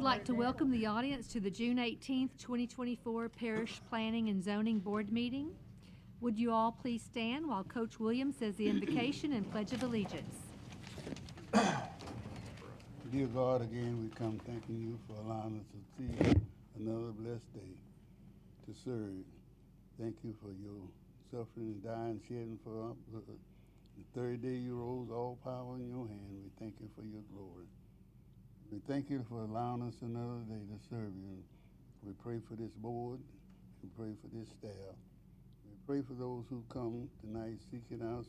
would like to welcome the audience to the June 18th, 2024 Parish Planning and Zoning Board meeting. Would you all please stand while Coach Williams says the invocation and Pledge of Allegiance. Dear God, again we come thanking you for allowing us to see another blessed day to serve. Thank you for your suffering and dying, shedding for our blood. The third day you rose, all power in your hand. We thank you for your glory. We thank you for allowing us another day to serve you. We pray for this board. We pray for this staff. We pray for those who come tonight seeking our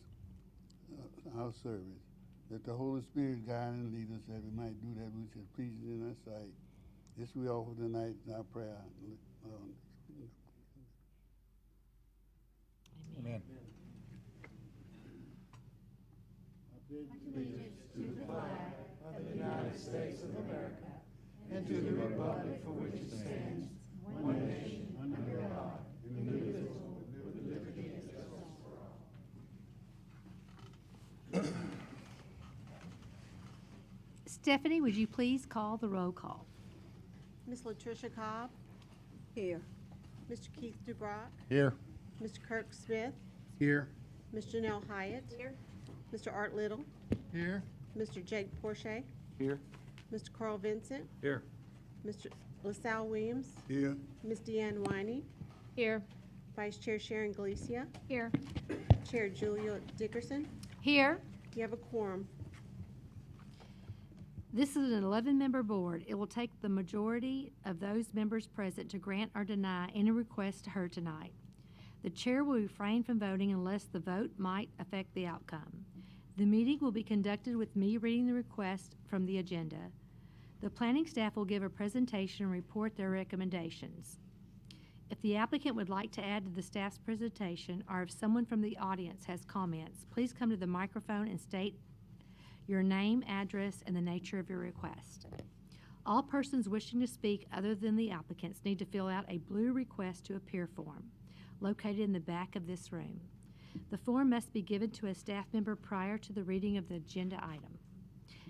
service. That the Holy Spirit guide and lead us that we might do that which is pleasing in our sight. This we offer tonight in our prayer. Amen. Allegiance to the flag of the United States of America and to the republic for which it stands, one nation, under God, indivisible, with liberty and justice for all. Stephanie, would you please call the roll call? Ms. Latricia Cobb. Here. Mr. Keith DuBrock. Here. Mr. Kirk Smith. Here. Ms. Janelle Hyatt. Here. Mr. Art Little. Here. Mr. Jake Porche. Here. Mr. Carl Vincent. Here. Mr. LaSalle Williams. Here. Ms. Deanne Winey. Here. Vice Chair Sharon Galicia. Here. Chair Julia Dickerson. Here. You have a quorum. This is an 11-member board. It will take the majority of those members present to grant or deny any request heard tonight. The chair will refrain from voting unless the vote might affect the outcome. The meeting will be conducted with me reading the request from the agenda. The planning staff will give a presentation and report their recommendations. If the applicant would like to add to the staff's presentation, or if someone from the audience has comments, please come to the microphone and state your name, address, and the nature of your request. All persons wishing to speak other than the applicants need to fill out a blue request to appear form located in the back of this room. The form must be given to a staff member prior to the reading of the agenda item.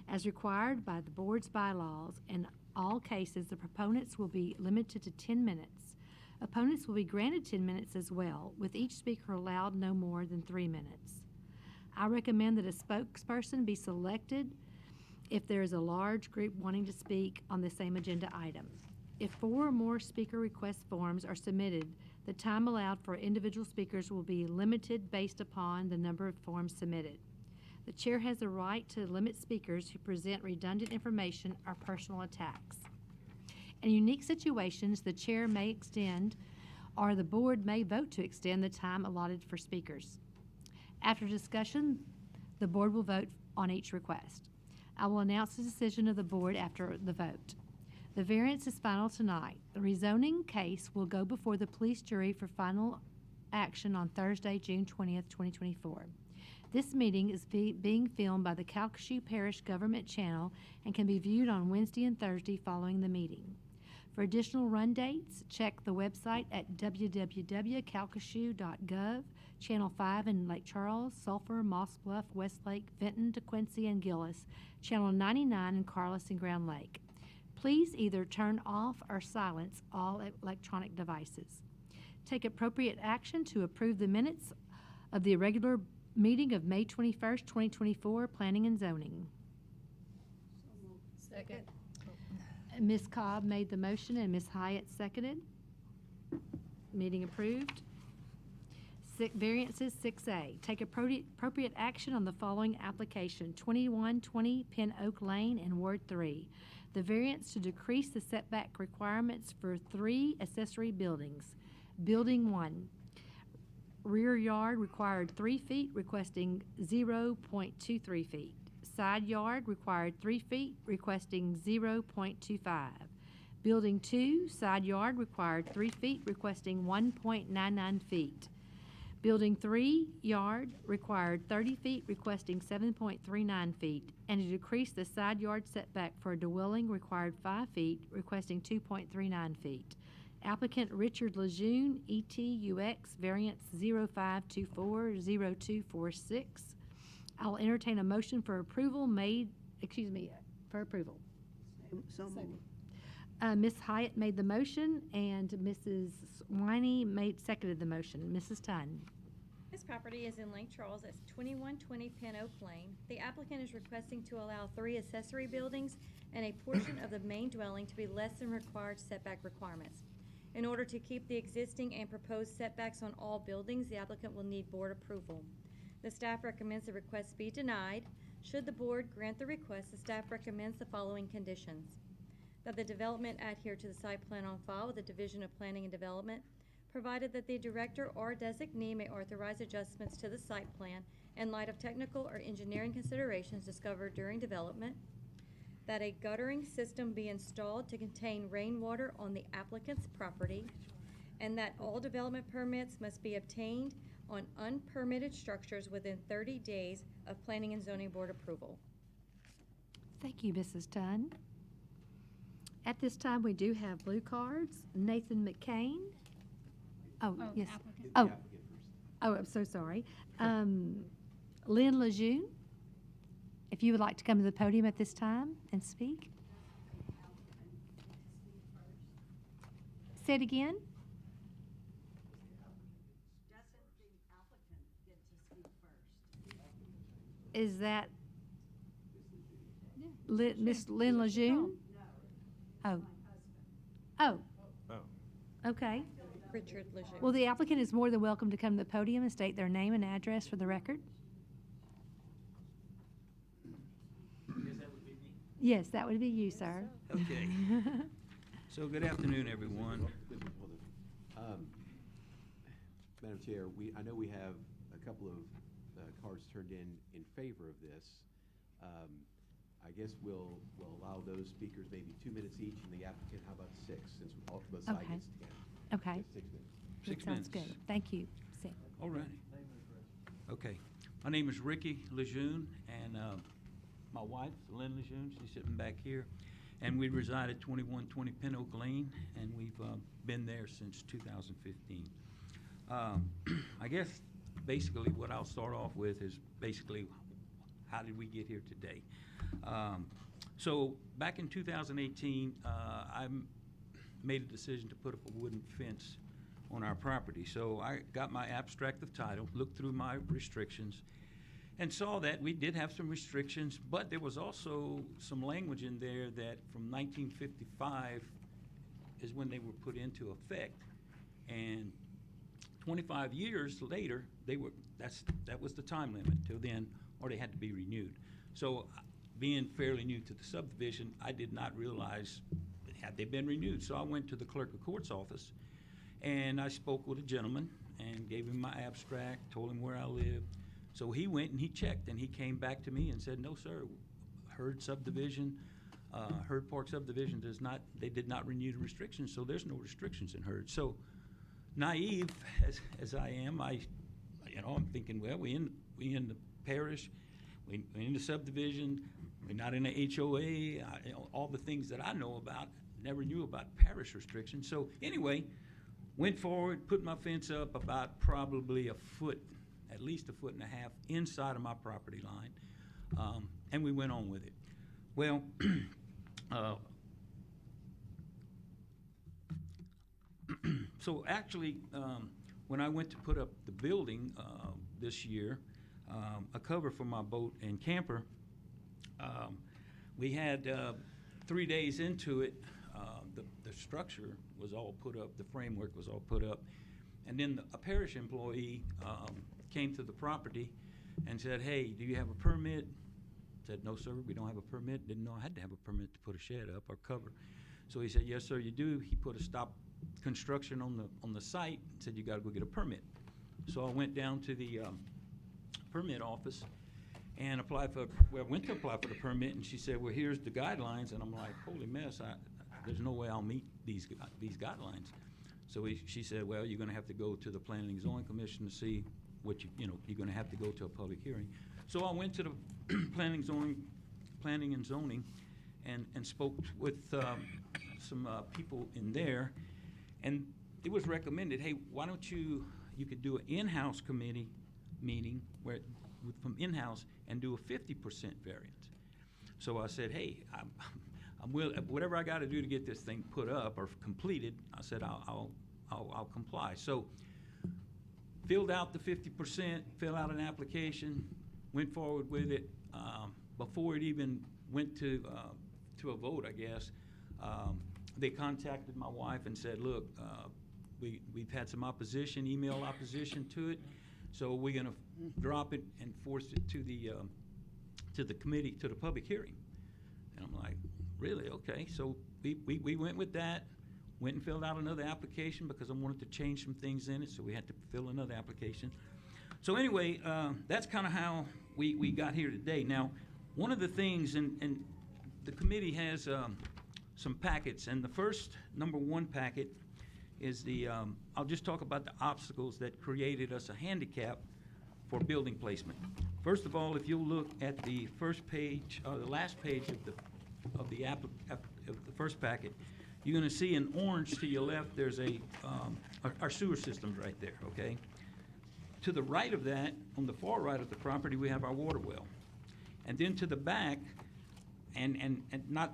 As required by the board's bylaws, in all cases, the proponents will be limited to 10 minutes. Opponents will be granted 10 minutes as well, with each speaker allowed no more than 3 minutes. I recommend that a spokesperson be selected if there is a large group wanting to speak on the same agenda item. If 4 or more speaker request forms are submitted, the time allowed for individual speakers will be limited based upon the number of forms submitted. The chair has the right to limit speakers who present redundant information or personal attacks. In unique situations, the chair may extend or the board may vote to extend the time allotted for speakers. After discussion, the board will vote on each request. I will announce the decision of the board after the vote. The variance is final tonight. The rezoning case will go before the police jury for final action on Thursday, June 20th, 2024. This meeting is being filmed by the Calcasieu Parish Government Channel and can be viewed on Wednesday and Thursday following the meeting. For additional run dates, check the website at www.calcasieu.gov. Channel 5 in Lake Charles, Sulphur, Moss Bluff, Westlake, Fenton, DeQuincy, and Gillis. Channel 99 in Carlos and Grand Lake. Please either turn off or silence all electronic devices. Take appropriate action to approve the minutes of the irregular meeting of May 21st, 2024, Planning and Zoning. Second. Ms. Cobb made the motion and Ms. Hyatt seconded. Meeting approved. Variances 6A. Take appropriate action on the following application: 2120 Pin Oak Lane in Ward 3. The variance to decrease the setback requirements for 3 accessory buildings. Building 1. Rear yard required 3 feet, requesting 0.23 feet. Side yard required 3 feet, requesting 0.25. Building 2, side yard required 3 feet, requesting 1.99 feet. Building 3, yard required 30 feet, requesting 7.39 feet. And to decrease the side yard setback for a dwelling required 5 feet, requesting 2.39 feet. Applicant Richard Lejeune, ETUX, variance 05240246. I'll entertain a motion for approval for approval. So moved. Ms. Hyatt made the motion, and Mrs. Seconded the motion. Mrs. Dunn. This property is in Lake Charles at 2120 Pin Oak Lane. The applicant is requesting to allow 3 accessory buildings and a portion of the main dwelling to be less than required setback requirements. In order to keep the existing and proposed setbacks on all buildings, the applicant will need board approval. The staff recommends the request be denied. Should the board grant the request, the staff recommends the following conditions: that the development adhere to the site plan on file with the Division of Planning and Development, provided that the director or designee may authorize adjustments to the site plan in light of technical or engineering considerations discovered during development, that a guttering system be installed to contain rainwater on the applicant's property, and that all development permits must be obtained on unpermitted structures within 30 days of Planning and Zoning Board approval. Thank you, Mrs. Dunn. At this time, we do have blue cards. Nathan McCain. Oh, yes. Oh, I'm so sorry. Lynn Lejeune, if you would like to come to the podium at this time and speak. Say it again. Doesn't the applicant get to speak first? Is that Miss Lynn Lejeune? No, Oh. Oh. Okay. Richard Lejeune. Well, the applicant is more than welcome to come to the podium and state their name and address for the record. Yes, that would be me. Yes, that would be you, sir. Okay. So good afternoon, everyone. Madam Chair, I know we have a couple of cards turned in favor of this. I guess we'll allow those speakers maybe 2 minutes each, and the applicant, how about 6, since both sides Okay. gets 10. Okay. Just 6 minutes. That 6 sounds minutes. good. Thank you. Sid. All righty. Okay. My name is Ricky Lejeune, and my wife, Lynn Lejeune, she's sitting back here. And we reside at 2120 Pin Oak Lane, and we've been there since 2015. I guess basically what I'll start off with is basically how did we get here today? So back in 2018, I made a decision to put up a wooden fence on our property. So I got my abstract of title, looked through my restrictions, and saw that we did have some restrictions, but there was also some language in there that from 1955 is when they were put into effect. And 25 years later, that was the time limit till then, or they had to be renewed. So being fairly new to the subdivision, I did not realize had they been renewed. So I went to the clerk of court's office, and I spoke with a gentleman and gave him my abstract, told him where I lived. So he went and he checked, and he came back to me and said, no, sir, Hurd subdivision, Hurd Park subdivision they did not renew the restrictions, so there's no restrictions in Hurd. So naive as I am, I'm thinking, well, we in the parish, we in the subdivision, we're not in the HOA, all the things that I know about, never knew about parish restrictions. So anyway, went forward, put my fence up about probably a foot, at least 1.5 feet inside of my property line, and we went on with it. Well, so actually, when I went to put up the building this year, a cover for my boat and camper, we had 3 days into it, the structure was all put up, the framework was all put up, and then a parish employee came to the property and said, hey, do you have a permit? Said, no, sir, we don't have a permit. Didn't know I had to have a permit to put a shed up or cover. So he said, yes, sir, you do. He put a stop construction on the site and said, you got to go get a permit. So I went down to the permit office and went to apply for the permit, and she said, well, here's the guidelines. And I'm like, holy mess, there's no way I'll meet these guidelines. So she said, well, you're going to have to go to the Planning and Zoning Commission to see what you're going to have to go to a public hearing. So I went to the Planning and Zoning and spoke with some people in there, and it was recommended, hey, why don't you could do an in-house committee meeting from in-house and do a 50% variance. So I said, hey, whatever I gotta do to get this thing put up or completed, I said, I'll comply. So, filled out the 50%, filled out an application, went forward with it. Before it even went to a vote, I guess, they contacted my wife and said, look, we've had some opposition, email opposition to it, so we're gonna drop it and force it to the committee, to the public hearing. And I'm like, really? Okay. So we went with that, went and filled out another application because I wanted to change some things in it, so we had to fill another application. So anyway, that's kind of how we got here today. Now, one of the things, and the committee has some packets, and the first, number 1 packet is I'll just talk about the obstacles that created us a handicap for building placement. First of all, if you look at the first page, or the last page of the first packet, you're gonna see in orange to your left, there's our sewer system's right there, okay? To the right of that, on the far right of the property, we have our water well. And then to the back, and not,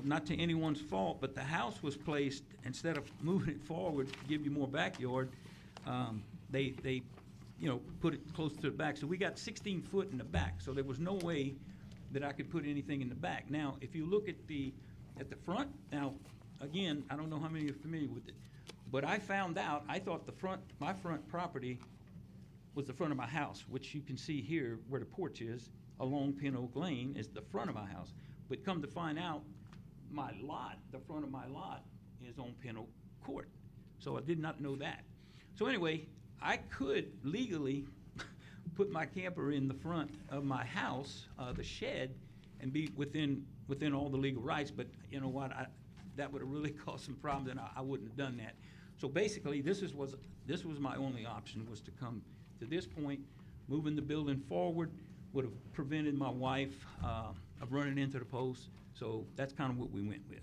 not to anyone's fault, but the house was placed, instead of moving it forward to give you more backyard, they put it close to the back. So we got 16 foot in the back, so there was no way that I could put anything in the back. Now, if you look at the front, now, again, I don't know how many are familiar with it, but I found out, I thought my front property was the front of my house, which you can see here where the porch is, along Pin Oak Lane is the front of my house. But come to find out, my lot, the front of my lot, is on Pin Oak Court. So I did not know that. So anyway, I could legally put my camper in the front of my house, the shed, and be within all the legal rights, but you know what, that would have really caused some problems, and I wouldn't have done that. So basically, this was my only option, was to come to this point. Moving the building forward would have prevented my wife of running into the post, so that's kind of what we went with.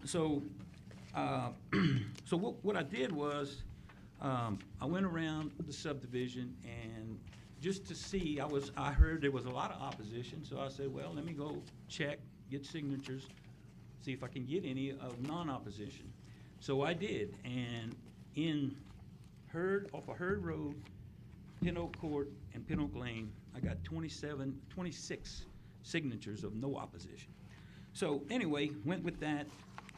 So what I did was, I went around the subdivision, and just to see, I heard there was a lot of opposition, so I said, well, let me go check, get signatures, see if I can get any of non-opposition. So I did, and off of Hurd Road, Pin Oak Court, and Pin Oak Lane, I got 26 signatures of no opposition. So anyway, went with that.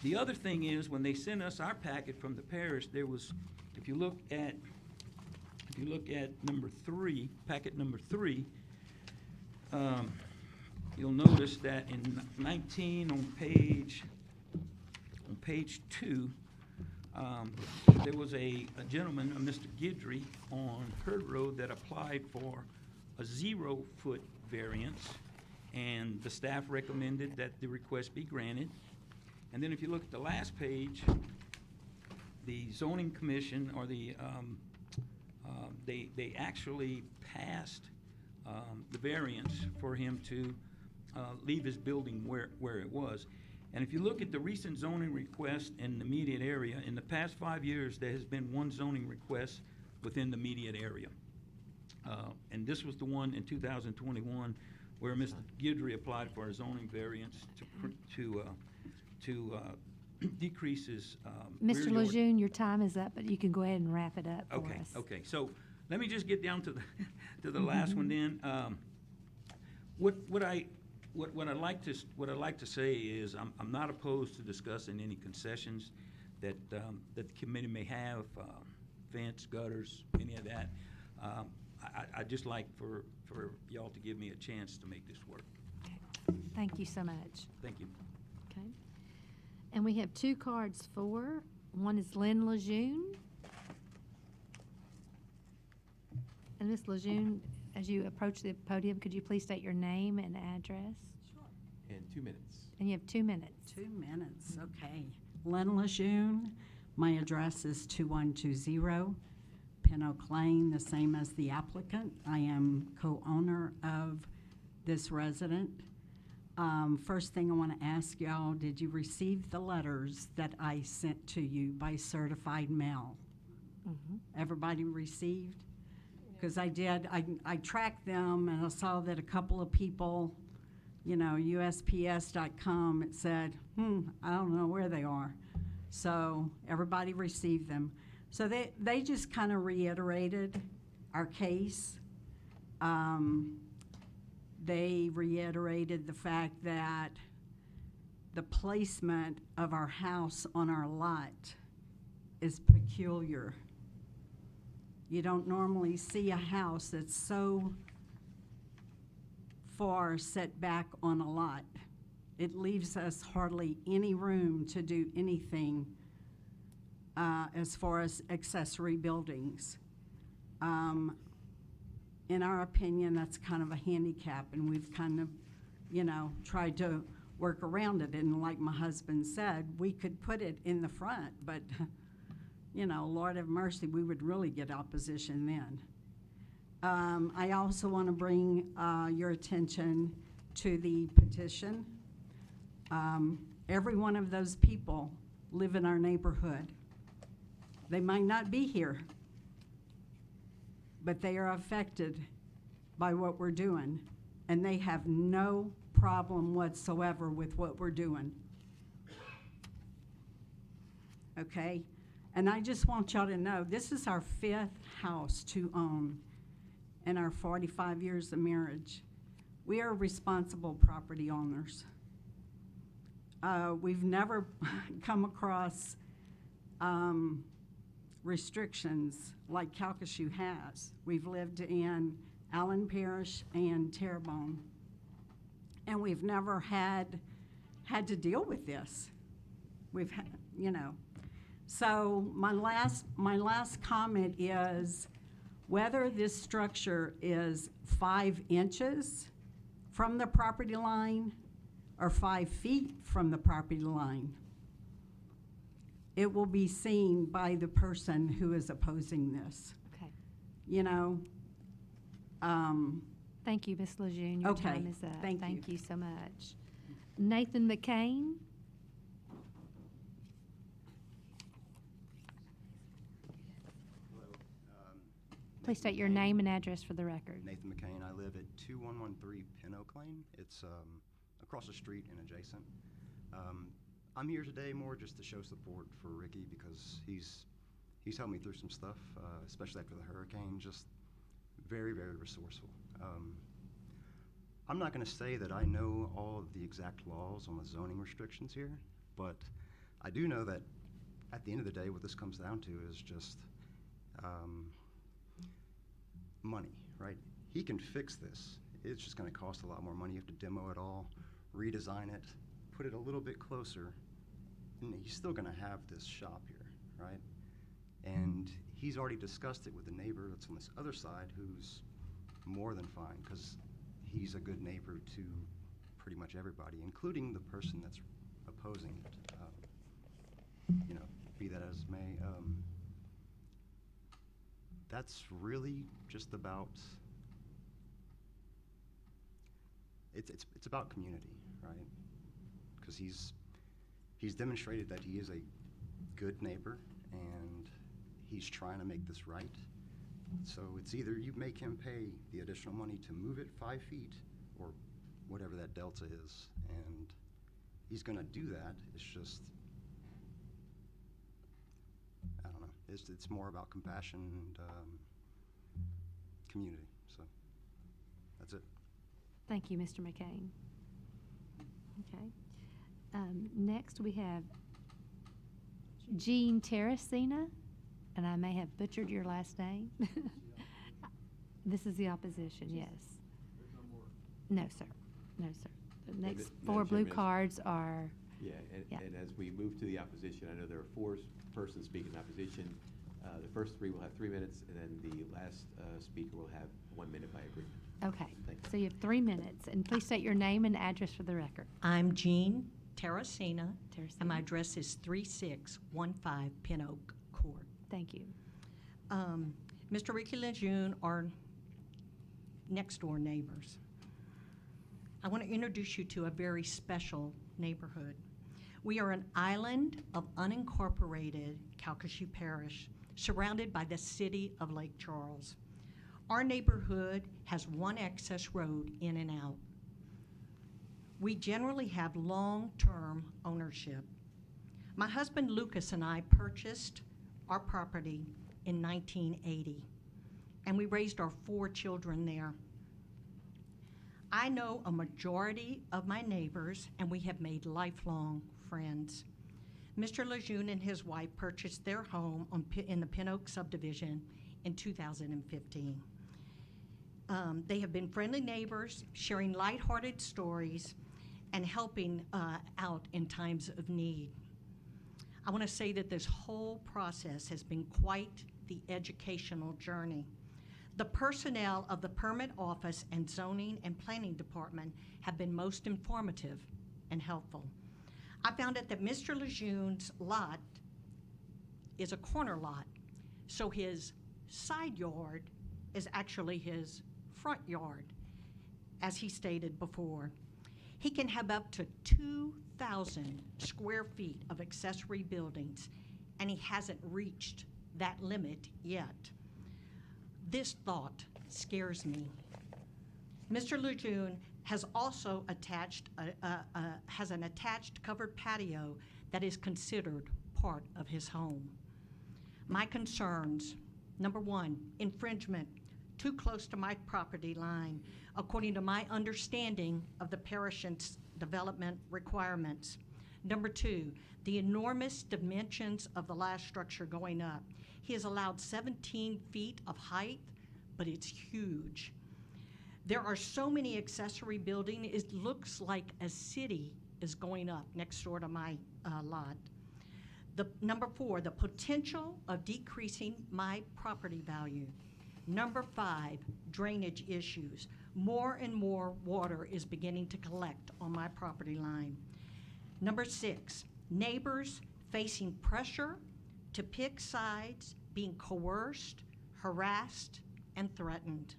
The other thing is, when they sent us our packet from the parish, there was, if you look at number 3, packet number 3, you'll notice that in 19 on page 2, there was a gentleman, Mr. Guidry, on Hurd Road that applied for a 0-foot variance, and the staff recommended that the request be granted. And then if you look at the last page, the zoning commission, or they actually passed the variance for him to leave his building where it was. And if you look at the recent zoning request in the immediate area, in the past 5 years, there has been one zoning request within the immediate area. And this was the one in 2021 where Mr. Guidry applied for a zoning variance to decrease his Mr. rear yard. Lejeune, your time is up, but you can go ahead and wrap it up for us. Okay, so let me just get down to the last one then. What I'd like to say is, I'm not opposed to discussing any concessions that the committee may have, fence, gutters, any of that. I'd just like for y'all to give me a chance to make this work. Okay. Thank you so much. Thank you. Okay. And we have 2 cards for. One is Lynn Lejeune. And Ms. Lejeune, as you approach the podium, could you please state your name and address? And 2 minutes. And you have 2 minutes. 2 minutes, okay. Lynn Lejeune, my address is 2120 Pin Oak Lane, the same as the applicant. I am co-owner of this resident. First thing I want to ask y'all, did you receive the letters that I sent to you by certified mail? Mm-hmm. Everybody received? Because I did, I tracked them, and I saw that a couple of people USPS.com, it said, I don't know where they are. So everybody received them. So they just kind of reiterated our case. They reiterated the fact that the placement of our house on our lot is peculiar. You don't normally see a house that's so far set back on a lot. It leaves us hardly any room to do anything as far as accessory buildings. In our opinion, that's kind of a handicap, and we've kind of, tried to work around it. And like my husband said, we could put it in the front, but, Lord have mercy, we would really get opposition then. I also want to bring your attention to the petition. Every one of those people live in our neighborhood. They might not be here, but they are affected by what we're doing, and they have no problem whatsoever with what we're doing. Okay? And I just want y'all to know, this is our 5th house to own in our 45 years of marriage. We are responsible property owners. We've never come across restrictions like Calcasieu has. We've lived in Allen Parish and Terrebonne, and we've never had to deal with this. We've had, So my last comment is whether this structure is 5 inches from the property line or 5 feet from the property line, it will be seen by the person who is opposing this. Okay. Thank you, Ms. Lejeune. Your Okay, time is up. thank you. you so much. Nathan McCain? Hello. Please state Nathan your McCain. name and address for the record. Nathan McCain. I live at 2113 Pin Oak Lane. It's across the street and adjacent. I'm here today more just to show support for Ricky because he's helped me through some stuff, especially after the hurricane. Just very, very resourceful. I'm not going to say that I know all of the exact laws on the zoning restrictions here, but I do know that at the end of the day, what this comes down to is just money, right? He can fix this. It's just going to cost a lot more money. You have to demo it all, redesign it, put it a little bit closer, and he's still going to have this shop here, right? And he's already discussed it with the neighbor that's on this other side who's more than fine because he's a good neighbor to pretty much everybody, including the person that's opposing it. Be that as may. That's really just about, it's about community, right? Because he's demonstrated that he is a good neighbor and he's trying to make this right. So it's either you make him pay the additional money to move it 5 feet or whatever that delta is, and he's going to do that. It's just, I don't know. It's more about compassion and community. So that's it. Thank you, Mr. McCain. Okay. Next, we have Jean Terracina, and I may have butchered your last name. This is the opposition, yes. No, sir. No, sir. The next Madam 4 blue Chairman, cards are, Yeah, Yeah. and as we move to the opposition, I know there are 4 persons speaking in opposition. The first 3 will have 3 minutes, and then the last speaker will have 1 minute by agreement. okay. Thank you. So you have 3 minutes, and please state your name and address for the record. I'm Jean Terracina, and my Terracina. address is 3615 Pin Oak Court. Thank you. Mr. Ricky Lejeune, our next-door neighbors. I want to introduce you to a very special neighborhood. We are an island of unincorporated Calcasieu Parish, surrounded by the city of Lake Charles. Our neighborhood has 1 access road in and out. we generally have long-term ownership. My husband Lucas and I purchased our property in 1980, and we raised our 4 children there. I know a majority of my neighbors, and we have made lifelong friends. Mr. Lejeune and his wife purchased their home in the Pin Oak subdivision in 2015. They have been friendly neighbors, sharing lighthearted stories, and helping out in times of need. I want to say that this whole process has been quite the educational journey. The personnel of the permit office and zoning and planning department have been most informative and helpful. I found out that Mr. Lejeune's lot is a corner lot, so his side yard is actually his front yard, as he stated before. He can have up to 2,000 square feet of accessory buildings, and he hasn't reached that limit yet. This thought scares me. Mr. Lejeune has also attached has an attached covered patio that is considered part of his home. My concerns: number 1, infringement, too close to my property line, according to my understanding of the parish's development requirements. Number 2, the enormous dimensions of the last structure going up. He has allowed 17 feet of height, but it's huge. There are so many accessory buildings, it looks like a city is going up next door to my lot. Number 4, the potential of decreasing my property value. Number 5, drainage issues. More and more water is beginning to collect on my property line. Number 6, neighbors facing pressure to pick sides, being coerced, harassed, and threatened.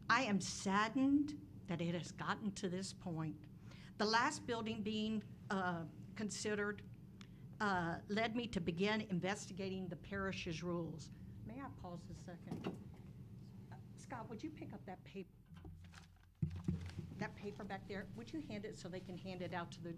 I am saddened that it has gotten to this point. The last building being considered led me to begin investigating the parish's rules. May I pause a second? Scott, would you pick up that paper? That paper back there, would you hand it so they can hand it out to the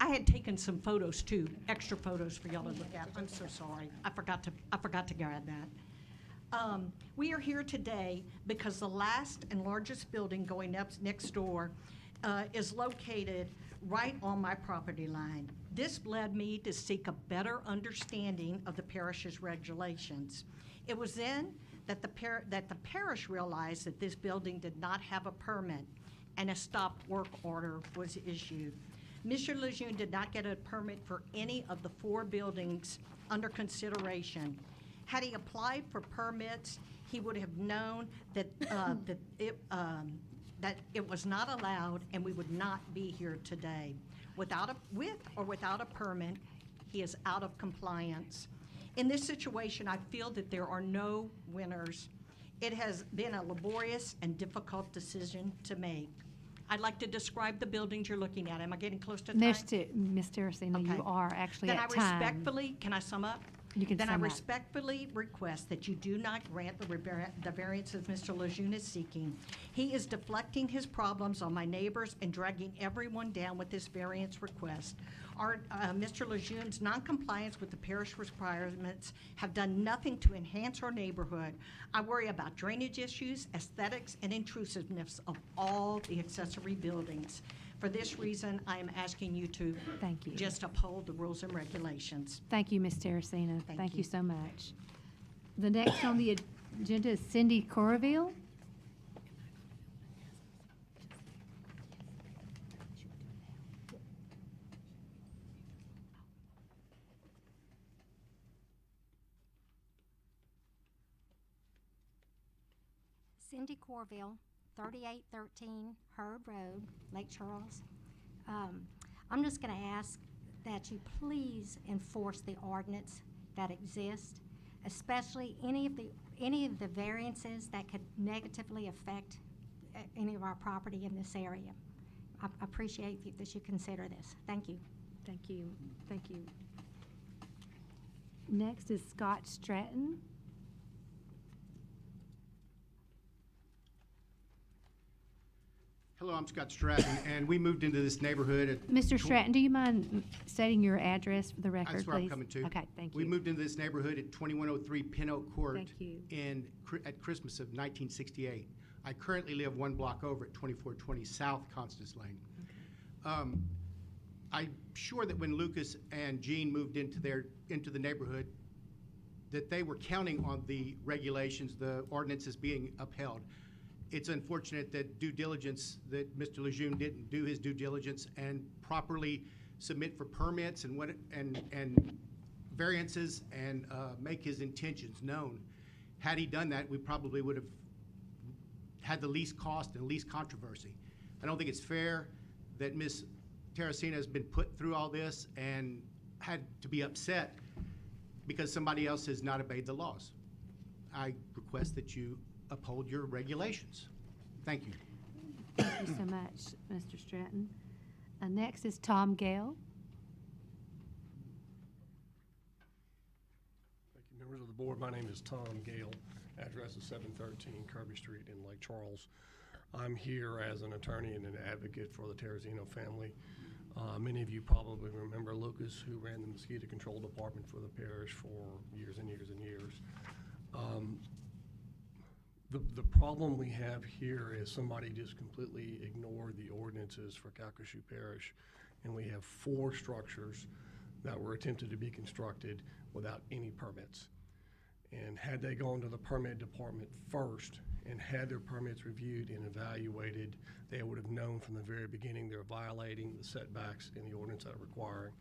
I had taken some photos too, extra photos for y'all to look at. I'm so sorry. I forgot to grab that. We are here today because the last and largest building going up next door is located right on my property line. This led me to seek a better understanding of the parish's regulations. It was then that the parish realized that this building did not have a permit, and a stop work order was issued. Mr. Lejeune did not get a permit for any of the 4 buildings under consideration. Had he applied for permits, he would have known that that it was not allowed, and we would not be here today. With or without a permit, he is out of compliance. In this situation, I feel that there are no winners. It has been a laborious and difficult decision to make. I'd like to describe the buildings you're looking at. Am I getting close to time? Ms. Terracino, Okay. you are actually Then at I time. respectfully, can I sum up? You can Then I sum up. respectfully request that you do not grant the variances Mr. Lejeune is seeking. He is deflecting his problems on my neighbors and dragging everyone down with this variance request. Mr. Lejeune's noncompliance with the parish requirements have done nothing to enhance our neighborhood. I worry about drainage issues, aesthetics, and intrusiveness of all the accessory buildings. For this reason, I am asking you to Thank you. just uphold the rules and regulations. Thank you, Ms. Terracino. Thank Thank you. you so much. The next on the agenda is Cindy Corville. Cindy Corville, 3813 Herb Road, Lake Charles. I'm just going to ask that you please enforce the ordinance that exists, especially any of the variances that could negatively affect any of our property in this area. I appreciate that you consider this. Thank you. Thank you. Thank you. Next is Scott Stratton. Hello, I'm Scott Stratton, and we moved into this neighborhood at... Mr. Stratton, do you mind stating your address for the record, please? That's where I'm coming to. Okay, thank you. We moved into this neighborhood at 2103 Pin Oak Court. Thank you. At Christmas of 1968. I currently live one block over at 2420 South Constance Lane. I'm sure that when Lucas and Jean moved into the neighborhood, that they were counting on the regulations, the ordinances being upheld. It's unfortunate that that Mr. Lejeune didn't do his due diligence and properly submit for permits and variances and make his intentions known. Had he done that, we probably would have had the least cost and least controversy. I don't think it's fair that Ms. Terracina has been put through all this and had to be upset because somebody else has not obeyed the laws. I request that you uphold your regulations. Thank you. Thank you so much, Mr. Stratton. Next is Tom Gale. Thank you, members of the board. My name is Tom Gale. Address is 713 Kirby Street in Lake Charles. I'm here as an attorney and an advocate for the Terrazino family. Many of you probably remember Lucas, who ran the mosquito control department for the parish for years and years and years. The problem we have here is somebody just completely ignored the ordinances for Calcasieu Parish, and we have 4 structures that were attempted to be constructed without any permits. And had they gone to the permit department first and had their permits reviewed and evaluated, they would have known from the very beginning they're violating the setbacks in the ordinance that are requiring.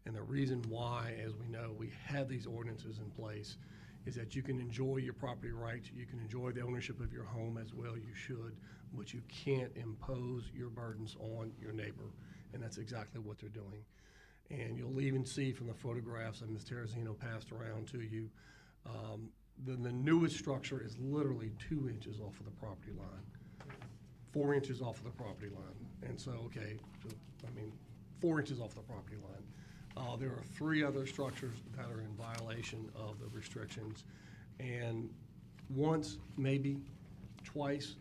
And the reason why, as we know, we have these ordinances in place is that you can enjoy your property rights, you can enjoy the ownership of your home as well, you should, but you can't impose your burdens on your neighbor, and that's exactly what they're doing. And you'll even see from the photographs that Ms. Terrazino passed around to you, the newest structure is literally 2 inches off of the property line, 4 inches off of the property line. And so, okay, so, I mean, 4 inches off the property line. There are 3 other structures that are in violation of the restrictions. And once, maybe, twice,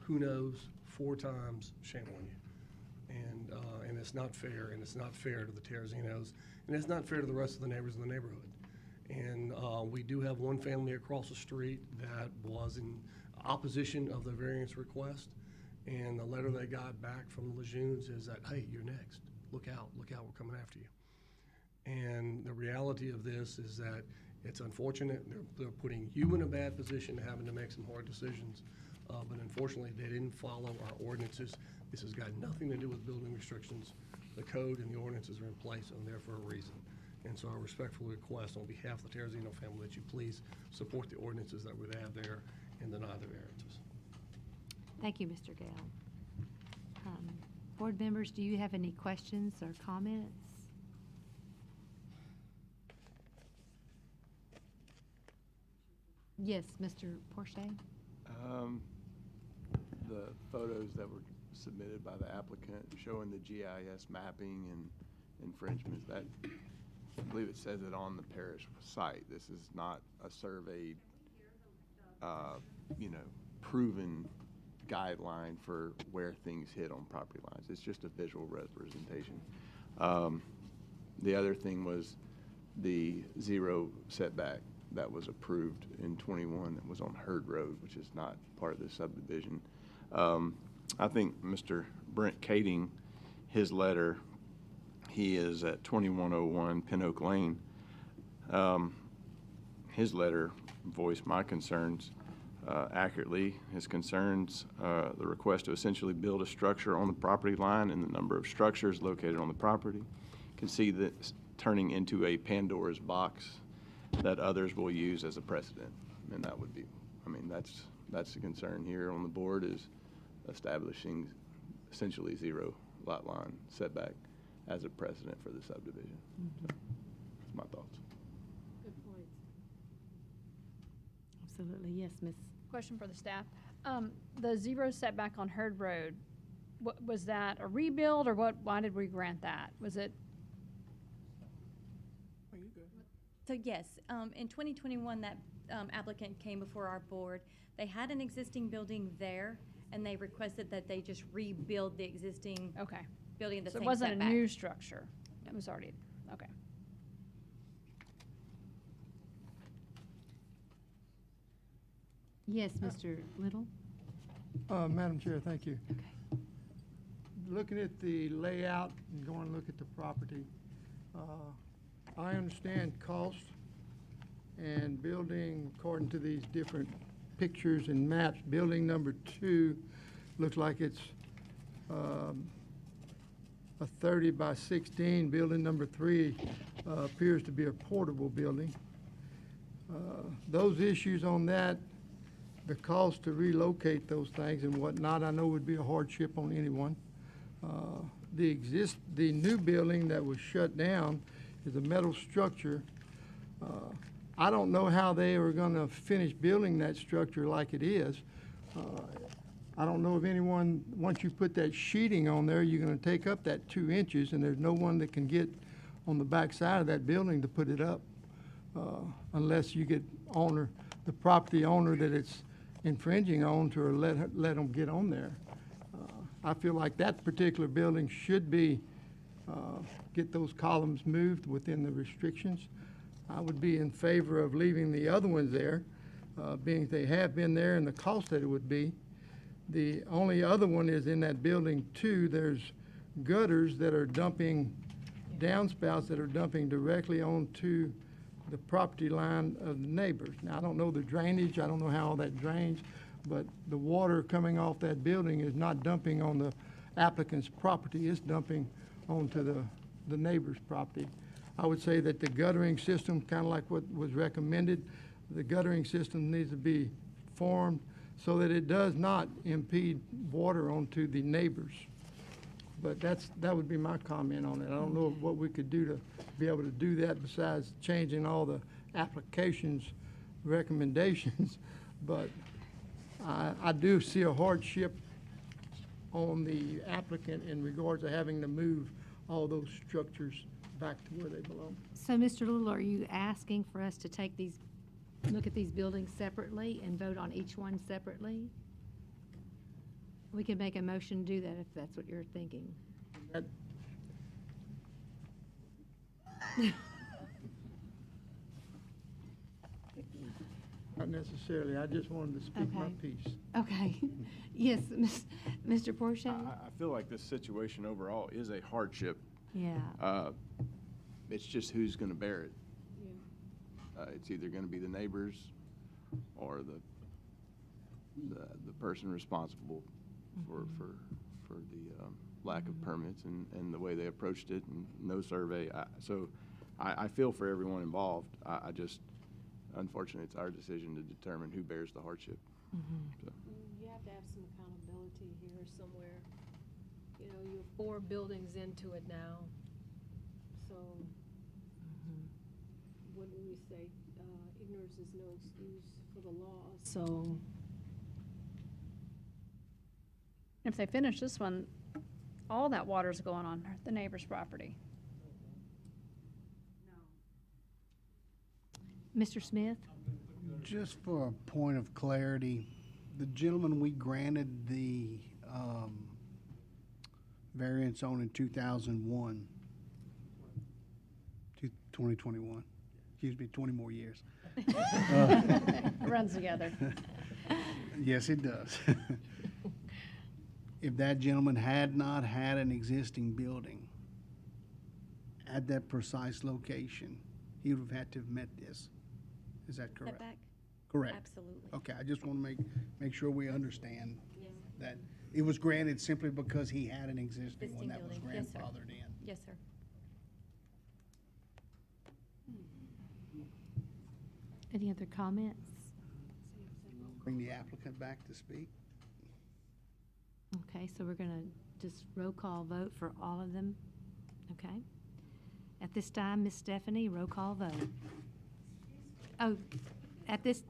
who knows, 4 times, shame on you. And it's not fair, and it's not fair to the Terrazinos, and it's not fair to the rest of the neighbors in the neighborhood. And we do have one family across the street that was in opposition of the variance request, and the letter they got back from the Lejeunes is that, hey, you're next. Look out, we're coming after you. And the reality of this is that it's unfortunate. They're putting you in a bad position, having to make some hard decisions. But unfortunately, they didn't follow our ordinances. This has got nothing to do with building restrictions. The code and the ordinances are in place and they're for a reason. And so I respectfully request on behalf of the Terrazino family that you please support the ordinances that we have there and deny the variances. Thank you, Mr. Gale. Board members, do you have any questions or comments? Yes, Mr. Porsche? The photos that were submitted by the applicant showing the GIS mapping and infringements, that, I believe it says it on the parish site. This is not a surveyed, proven guideline for where things hit on property lines. It's just a visual representation. The other thing was the 0 setback that was approved in 21 that was on Hurd Road, which is not part of the subdivision. I think Mr. Brent Kading, his letter, he is at 2101 Pin Oak Lane. His letter voiced my concerns accurately. His concerns, the request to essentially build a structure on the property line and the number of structures located on the property. You can see that turning into a Pandora's box that others will use as a precedent. And that would be, that's the concern here on the board, is establishing essentially 0 lot line setback as a precedent for the subdivision. So, that's my thoughts. Good point. Absolutely, yes, Ms. Question for the staff. The 0 setback on Hurd Road, was that a rebuild or what? Why did we grant that? Was it? So yes, in 2021, that applicant came before our board. They had an existing building there, and they requested that they just rebuild the existing Okay. building in the So same it wasn't setback. a new structure. It was already, okay. Yes, Mr. Little? Madam Chair, thank you. Okay. Looking at the layout and going to look at the property, I understand cost and building according to these different pictures and maps. Building number 2 looks like it's a 30 by 16. Building number 3 appears to be a portable building. Those issues on that, the cost to relocate those things and whatnot, I know would be a hardship on anyone. The new building that was shut down is a metal structure. I don't know how they are gonna finish building that structure like it is. I don't know if anyone, once you put that sheeting on there, you're gonna take up that 2 inches, and there's no one that can get on the back side of that building to put it up, unless you get the property owner that it's infringing on to let them get on there. I feel like that particular building should be, get those columns moved within the restrictions. I would be in favor of leaving the other ones there, being they have been there and the cost that it would be. The only other one is in that building 2, there's gutters that are dumping, downspouts that are dumping directly onto the property line of the neighbors. Now, I don't know the drainage, I don't know how all that drains, but the water coming off that building is not dumping on the applicant's property, it's dumping onto the neighbor's property. I would say that the guttering system, kind of like what was recommended, the guttering system needs to be formed so that it does not impede water onto the neighbors. But that would be my comment on it. I don't know what we could do to be able to do that besides changing all the applications recommendations. But I do see a hardship on the applicant in regards to having to move all those structures back to where they belong. So, Mr. Little, are you asking for us to look at these buildings separately and vote on each one separately? We could make a motion to do that if that's what you're thinking. That- Not necessarily, I just wanted to speak my Okay. piece. Okay. Yes, Mr. Porsche? I feel like this situation overall is a hardship. Yeah. It's just who's gonna bear it. It's either gonna be the neighbors or the person responsible for the lack of permits and the way they approached it and no survey. So I feel for everyone involved. I just, unfortunately, it's our decision to determine who bears the hardship. So. You have to have some accountability here somewhere. You know, you're 4 buildings into it now. So, what do we say? Ignorance is no excuse for the law. So, If they finish this one, all that water's going on the neighbor's property. Mr. Smith? Just for a point of clarity, the gentleman we granted the variance on in 2001, 2021, excuse me, 20 more years. It runs together. Yes, it does. If that gentleman had not had an existing building at that precise location, he would have had to have met this. Is that correct? Setback? Correct. Absolutely. Okay, I just want to make sure we understand that it was granted simply because he had an existing one Existing that was building. Yes, sir. grandfathered in. Yes, sir. Any other comments? Bring the applicant back to speak. Okay, so we're going to just roll call vote for all of them. Okay. At this time, Ms. Stephanie, roll call vote. Oh, at this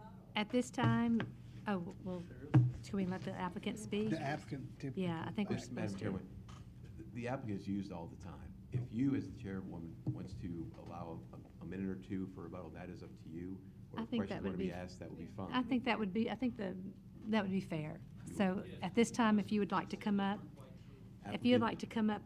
time, oh, well, should we let the applicant speak? The applicant typically. Yeah, I think we're Madam supposed to. Chairman, the applicant is used all the time. If you, as the chairwoman, wants to allow a minute or two for rebuttal, that is up to you. Or I if think questions that want would to be be- asked, that would be fine. I think that would be, I think the that would be fair. So at this time, if you would like to come up,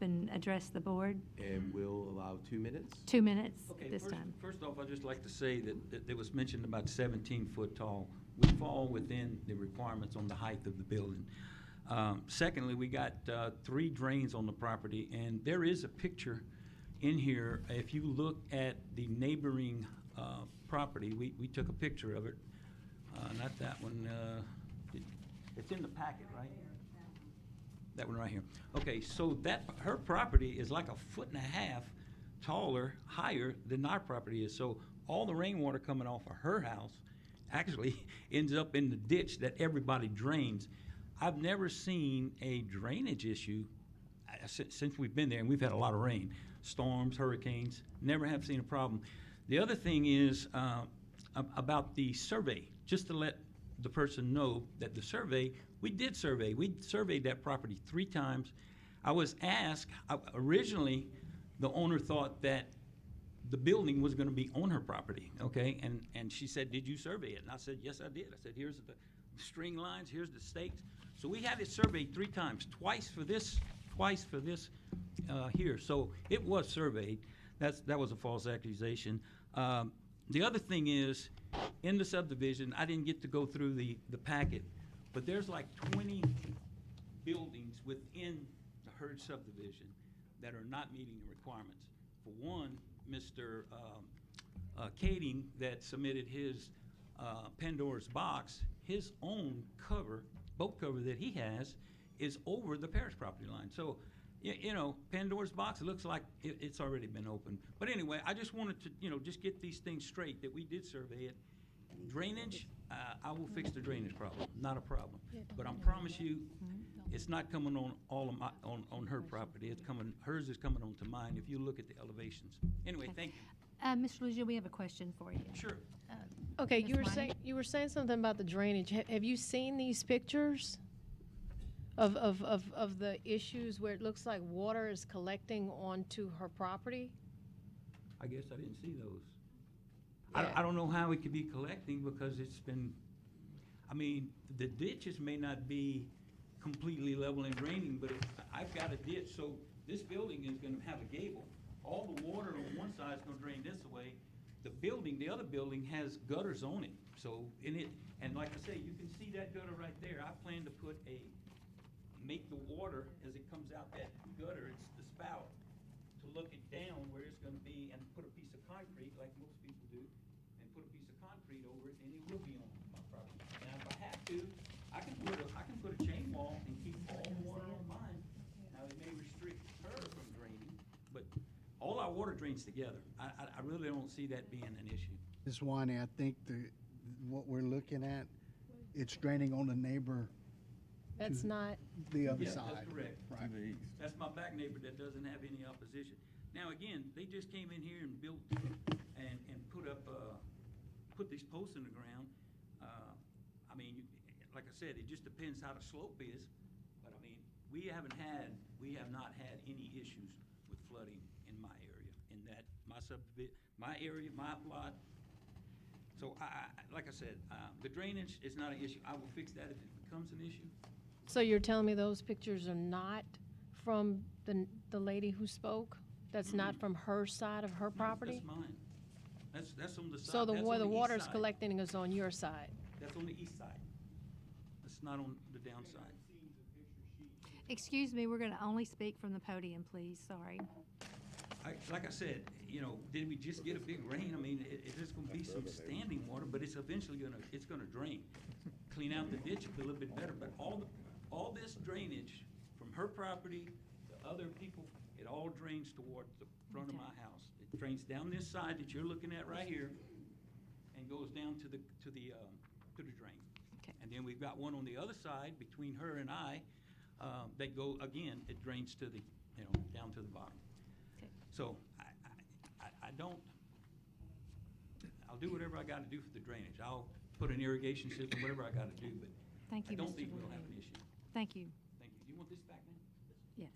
and address the board, And we'll allow 2 minutes? 2 minutes Okay, this time. First off, I'd just like to say that it was mentioned about 17 foot tall. We fall within the requirements on the height of the building. Secondly, we got 3 drains on the property, and there is a picture in here. If you look at the neighboring property, we took a picture of it. Not that one. It's in the packet, right? That one right here. Okay, so her property is like 1.5 foot taller, higher than our property is. So all the rainwater coming off of her house actually ends up in the ditch that everybody drains. I've never seen a drainage issue since we've been there, and we've had a lot of rain, storms, hurricanes. Never have seen a problem. The other thing is about the survey, just to let the person know that the survey, we surveyed that property 3 times. I was asked, originally, the owner thought that the building was gonna be on her property, okay? And she said, did you survey it? And I said, yes, I did. I said, here's the string lines, here's the stakes. So we had it surveyed 3 times, twice for this here. So it was surveyed. That was a false accusation. The other thing is, in the subdivision, I didn't get to go through the packet, but there's like 20 buildings within the Hurd subdivision that are not meeting the requirements. For one, Mr. Kading that submitted his Pandora's box, his own boat cover that he has is over the parish property line. So, you know, Pandora's box, it looks like it's already been opened. But anyway, I just wanted to, just get these things straight, that we did survey it. Drainage, I will fix the drainage problem, not a problem. But I promise you, it's not coming on all of on her property. Hers is coming onto mine if you look at the elevations. Anyway, thank you. Mr. Lejeune, we have a question for you. Sure. Okay, Ms. Minor? you were saying something about the drainage. Have you seen these pictures of the issues where it looks like water is collecting onto her property? I guess I didn't see those. Yeah. I don't know how it could be collecting because it's been, the ditches may not be completely level and draining, but I've got a ditch, so this building is gonna have a gable. All the water on one side is gonna drain this way. The other building has gutters on it, so and like I say, you can see that gutter right there. I plan to make the water, as it comes out that gutter, it's the spout, to look it down where it's gonna be, and put a piece of concrete, like most people do, and put a piece of concrete over it, and it will be on my property. And if I have to, I can put a chain wall and keep all the water on mine. Now, it may restrict her from draining, but all our water drains together. I really don't see that being an issue. Ms. Winey, I think what we're looking at, it's draining on the neighbor. That's not. The other Yeah, side. that's correct. Right. That's my back neighbor that doesn't have any opposition. Now, again, they just came in here and built and put these posts in the ground. Like I said, it just depends how the slope is. But we have not had any issues with flooding in my area, my subdivision, my area, my lot. So like I said, the drainage is not an issue. I will fix that if it becomes an issue. So you're telling me those pictures are not from the lady who spoke? That's not from her side of her property? That's mine. That's on the side. So That's where on the east water's side. collecting is on your side? That's on the east side. That's not on the downside. Excuse me, we're gonna only speak from the podium, please, sorry. Like I said, did we just get a big rain? There's gonna be some standing water, but it's eventually gonna drain. Clean out the ditch a little bit better, but all this drainage from her property to other people, it all drains toward the front of my house. It drains down this side that you're looking at right here and goes down to the drain. Okay. And then we've got one on the other side between her and I, that again, it drains to the, down to the bottom. Okay. So I'll do whatever I gotta do for the drainage. I'll put an irrigation system, whatever I gotta do, but Thank you, I don't Mr. think we'll Lejeune. have an issue. Thank you. Thank you. Do you want this back now? Yes.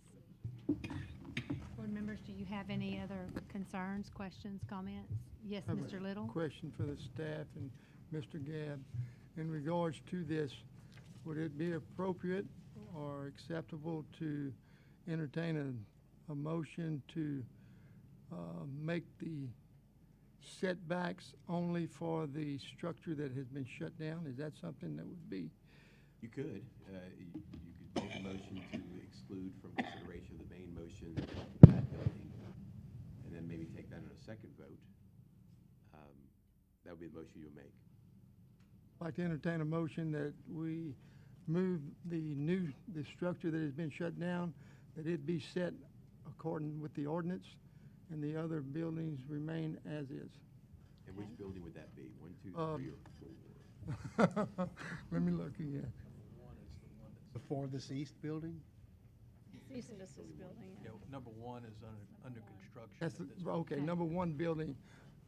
Board members, do you have any other concerns, questions, comments? Yes, I have Mr. a Little? Question for the staff and Mr. Gabb. In regards to this, would it be appropriate or acceptable to entertain a motion to make the setbacks only for the structure that has been shut down? Is that something that would be? You could. You could make a motion to exclude from consideration of the main motion that building, and then maybe take that in a second vote. That would be the motion you'll make. I'd like to entertain a motion that we move the structure that has been shut down, that it be set according with the ordinance, and the other buildings remain as is. And which building would that be? 1, 2, 3, or 4? Let me look again. The farthest east building? Cease and desist building. Yeah, number 1 is under construction. That's at this the, point. okay, number 1 building,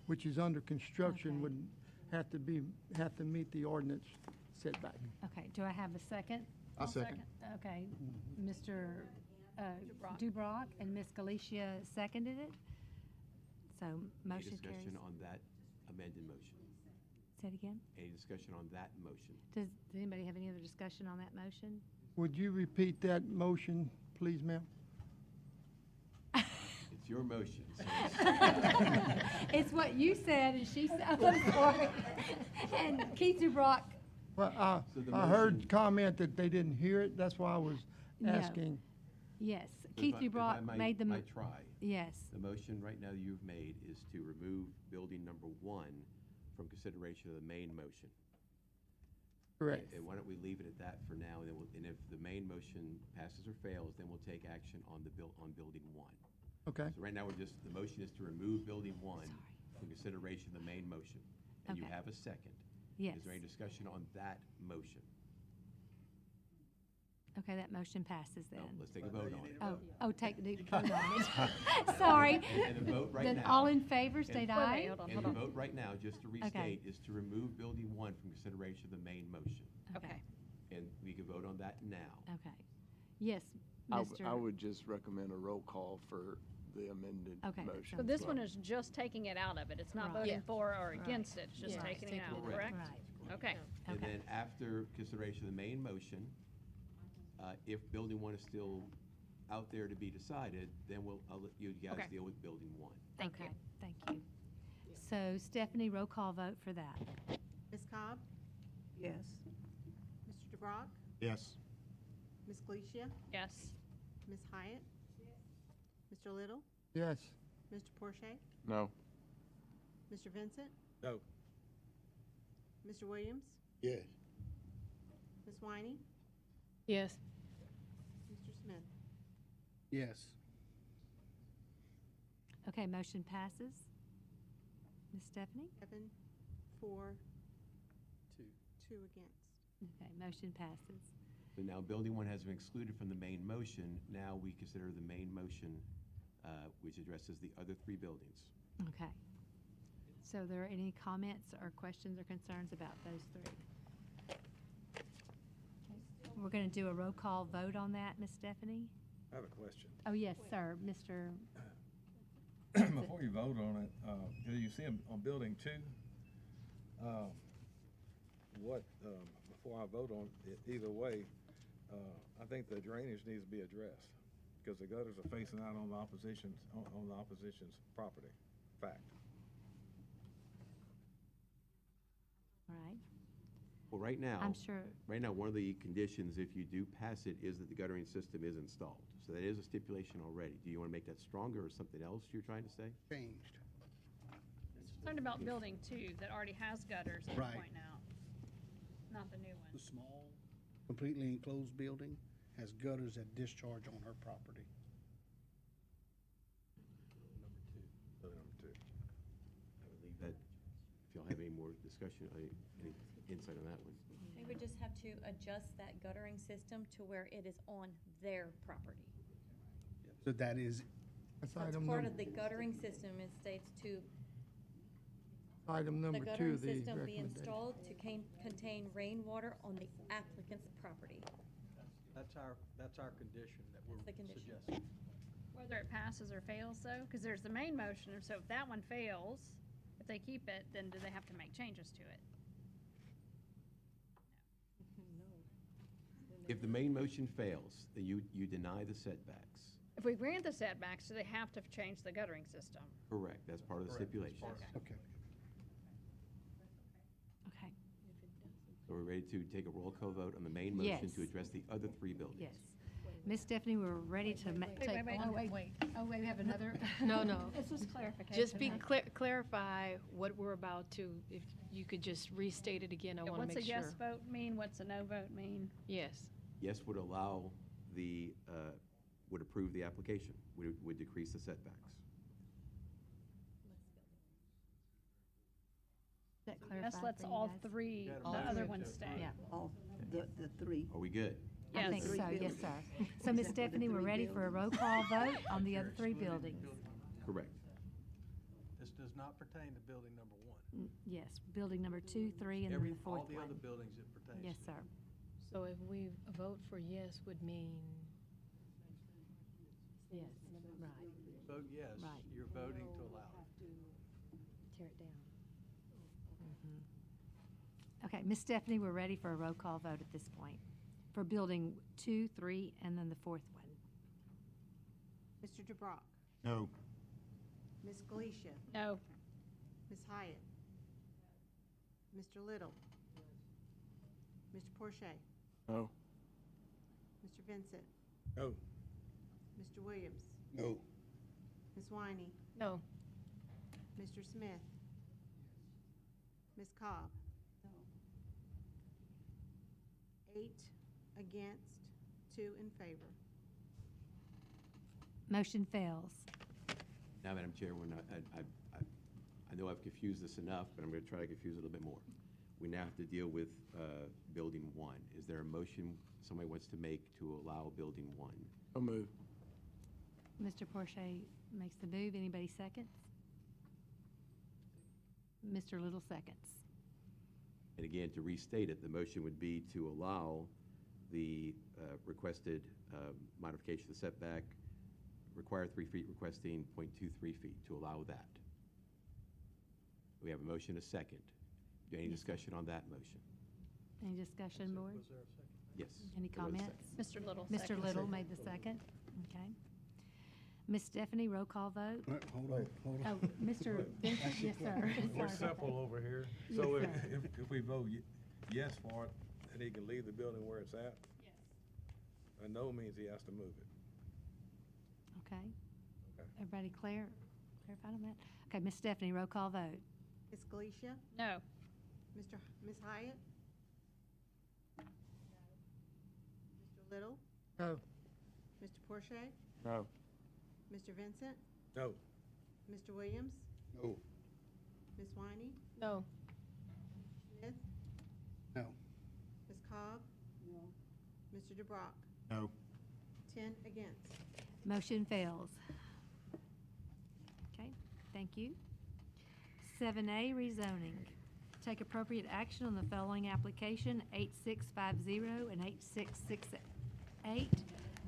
which is under construction, Okay. would have to meet the ordinance setback. Okay, do I have a second? I'll second. Okay, Mr. Dubrock and Ms. Galicia seconded it. So Any motion carries. discussion on that amended motion? Say it again. Any discussion on that motion? Does anybody have any other discussion on that motion? Would you repeat that motion, please, ma'am? It's your motion. So It's what you said, and she said, I'm sorry. And Keith Dubrock, Well, So the I heard motion- comment that they didn't hear it, that's why I was No. asking. yes, if Keith I- if I Dubrock might- made the, might try. yes, The motion right now you've made is to remove building number 1 from consideration of the main motion. Correct. And why don't we leave it at that for now, and then and if the main motion passes or fails, then we'll take action on on building 1. Okay, So right now, the motion is to remove building 1 from consideration of the main motion. And you Okay. have a second. yes. Is there any discussion on that motion? Okay, that motion passes No, then. let's take a vote on it. Oh, take the vote on it. Sorry. And the vote right Then now. all in favor, state And- aye. And the vote right now, just to restate, is to remove building 1 from consideration of the main motion. Okay, And we can vote on that now. okay. Yes, I Mr. would just recommend a roll call for the amended Okay, that motion. So this one is just taking it out of it. It's not Right. voting Yeah. for or Right. against it. It's just Yeah. taking it out, Correct. correct? Right, Okay. And Okay. then after consideration of the main motion, if building 1 is still out there to be decided, then I'll let you guys Okay. deal with building 1. Thank you. okay, thank you. So Stephanie, roll call vote for that. Ms. Cobb? Yes. Mr. DeBrock? Yes. Ms. Galicia? Yes. Ms. Hyatt? Mr. Little? Yes, Mr. Porsche? No. Mr. Vincent? No. Mr. Williams? Yes. Ms. Winey? Yes. Mr. Smith? Yes. Okay, motion passes. Ms. Stephanie? 7, 4, 2. 2 against. Okay, motion passes. So now building 1 has been excluded from the main motion. Now we consider the main motion, which addresses the other 3 buildings. Okay. So there are any comments or questions or concerns about those 3? Okay. We're going to do a roll call vote on that, Ms. Stephanie? I have a question. Oh, yes, sir, Mr. Before you vote on it, do you see on building 2, before I vote on it either way, I think the drainage needs to be addressed because the gutters are facing out on the opposition's property. Fact. All right, Well, right now. I'm sure, Right now, one of the conditions, if you do pass it, is that the guttering system is installed. So that is a stipulation already. Do you want to make that stronger or something else you're trying to say? Changed. Talking about building 2 that already has gutters at the Right. point now, not the new one. The small, completely enclosed building has gutters that discharge on her property. Building number 2. I would leave that, if y'all have any more discussion, any insight on that one. They would just have to adjust that guttering system to where it is on their property. So that is, that's So it's item part number, of the guttering system, it states to, item the number 2 guttering of the system be recommendation. installed to contain rainwater on the applicant's property. That's our condition that we're That's the condition. suggesting. Whether it passes or fails though, because there's the main motion, and so if that one fails, if they keep it, then do they have to make changes to it? If the main motion fails, then you deny the setbacks. If we grant the setbacks, do they have to change the guttering system? Correct, that's part of the stipulations. Okay. Okay, So we're ready to take a roll call vote on the main motion Yes. to address the other three buildings. yes. Miss Stephanie, we're ready to take. wait. Oh, wait. Oh, wait, we have another. No, no. It's just clarification. Just clarify what we're about to, if you could just restate it again, I want to make sure. What's a yes vote mean? What's a no vote mean? Yes. Yes would allow the, would approve the application, would decrease the setbacks. That Yes, clarified let's for you all guys? three, All the other three. ones stay. Yeah, All, the three. Are we good? I Yes. think so, Three yes, buildings. sir. So, Miss Stephanie, we're ready for a roll call vote on the other three buildings. Correct. This does not pertain to building number one. Yes, building number 2, 3, and then the fourth All the one. other buildings it pertains to. Yes, sir. So if we vote for yes would mean, Yes, right. Vote yes, Right. you're voting to allow it. Tear it down. Okay, Miss Stephanie, we're ready for a roll call vote at this point for building 2, 3, and then the fourth one. Mr. DeBrock, No. Ms. Galicia, No. Ms. Hyatt, Mr. Little, Mr. Porsche, No. Mr. Vincent, No. Mr. Williams, No. Ms. Winey, no. Mr. Smith, Ms. Cobb. 8 against, 2 in favor. Motion fails. Now, Madam Chair, I know I've confused this enough, but I'm going to try to confuse it a little bit more. We now have to deal with building one. Is there a motion somebody wants to make to allow building one? I'll move. Mr. Porsche makes the move. Anybody seconds? Mr. Little seconds. And again, to restate it, the motion would be to allow the requested modification of the setback, require 3 feet, requesting 0.23 feet, to allow that. We have a motion, a second. Any discussion on that motion? Any discussion, board? Was there a second? Yes. Any there was a comments? second. Mr. Little Mr. seconds. Little made the second. Okay. Miss Stephanie, roll call vote. Hold on, hold on. Oh, Mr. Vincent, yes, sir. We're Sorry about simple over here. Yes, So sir. if we vote yes for it, then he can leave the building where it's at? Yes. A no means he has to move it. Okay. Okay. Everybody clarified on that? Okay, Miss Stephanie, roll call vote. Ms. Galicia, No. Ms. Hyatt? Mr. Little, No. Mr. Porsche, No. Mr. Vincent, No. Mr. Williams, No. Ms. Winey, No. Smith, No. Ms. Cobb? No. Mr. DeBrock? No. 10 against. Motion fails. Okay, thank you. 7A, rezoning. Take appropriate action on the following application, 8650 and 8668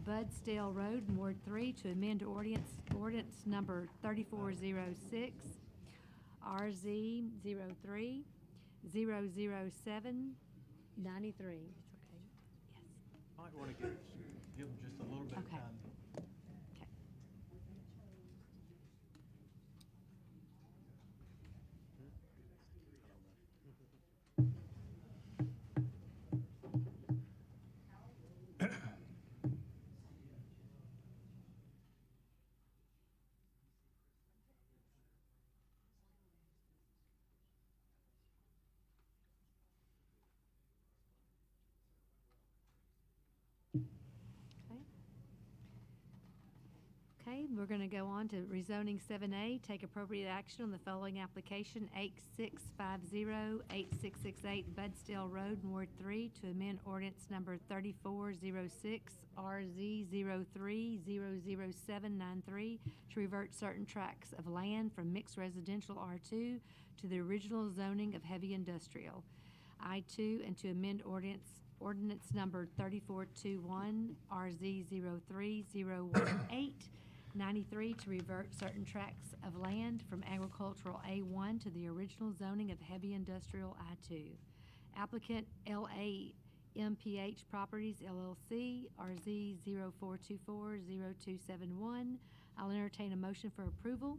Budsdale Road, in Ward 3, to amend ordinance number 3406, RZ 03 007 93. It's okay. Yes. Might want to give them just a little bit of Okay. time. Okay. Okay, we're going to go on to rezoning 7A. Take appropriate action on the following application, 8650, 8668 Budsdale Road, Ward 3, to amend ordinance number 3406, RZ 03 00793, to revert certain tracts of land from mixed residential R2 to the original zoning of heavy industrial, I2, and to amend ordinance number 3421, RZ 03 018, 93, to revert certain tracts of land from agricultural A1 to the original zoning of heavy industrial I2. Applicant LA MPH Properties LLC, RZ 04240271. I'll entertain a motion for approval.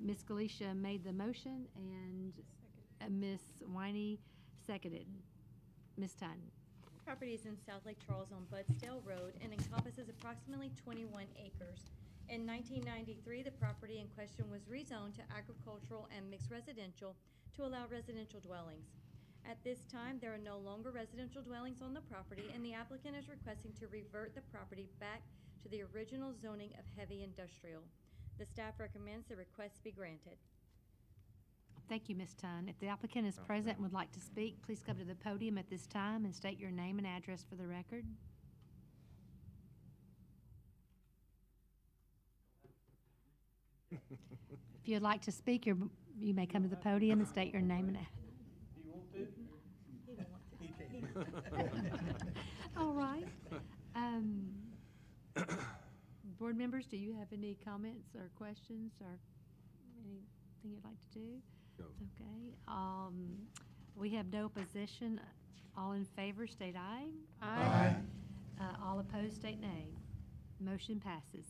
Ms. Galicia made the motion and Ms. Winey seconded. Ms. Tutton. Property is in South Lake Charles on Budsdale Road and encompasses approximately 21 acres. In 1993, the property in question was rezoned to agricultural and mixed residential to allow residential dwellings. At this time, there are no longer residential dwellings on the property, and the applicant is requesting to revert the property back to the original zoning of heavy industrial. The staff recommends the request be granted. Thank you, Ms. Tunn. If the applicant is present and would like to speak, please come to the podium at this time and state your name and address for the record. If you'd like to speak, you may come to the podium and state your name and address. Do you want to? He don't want to. He can't. All right. Board members, do you have any comments or questions or anything you'd like to do? No. Okay. We have no opposition. All in favor, state aye. Aye. All opposed, state nay. Motion passes.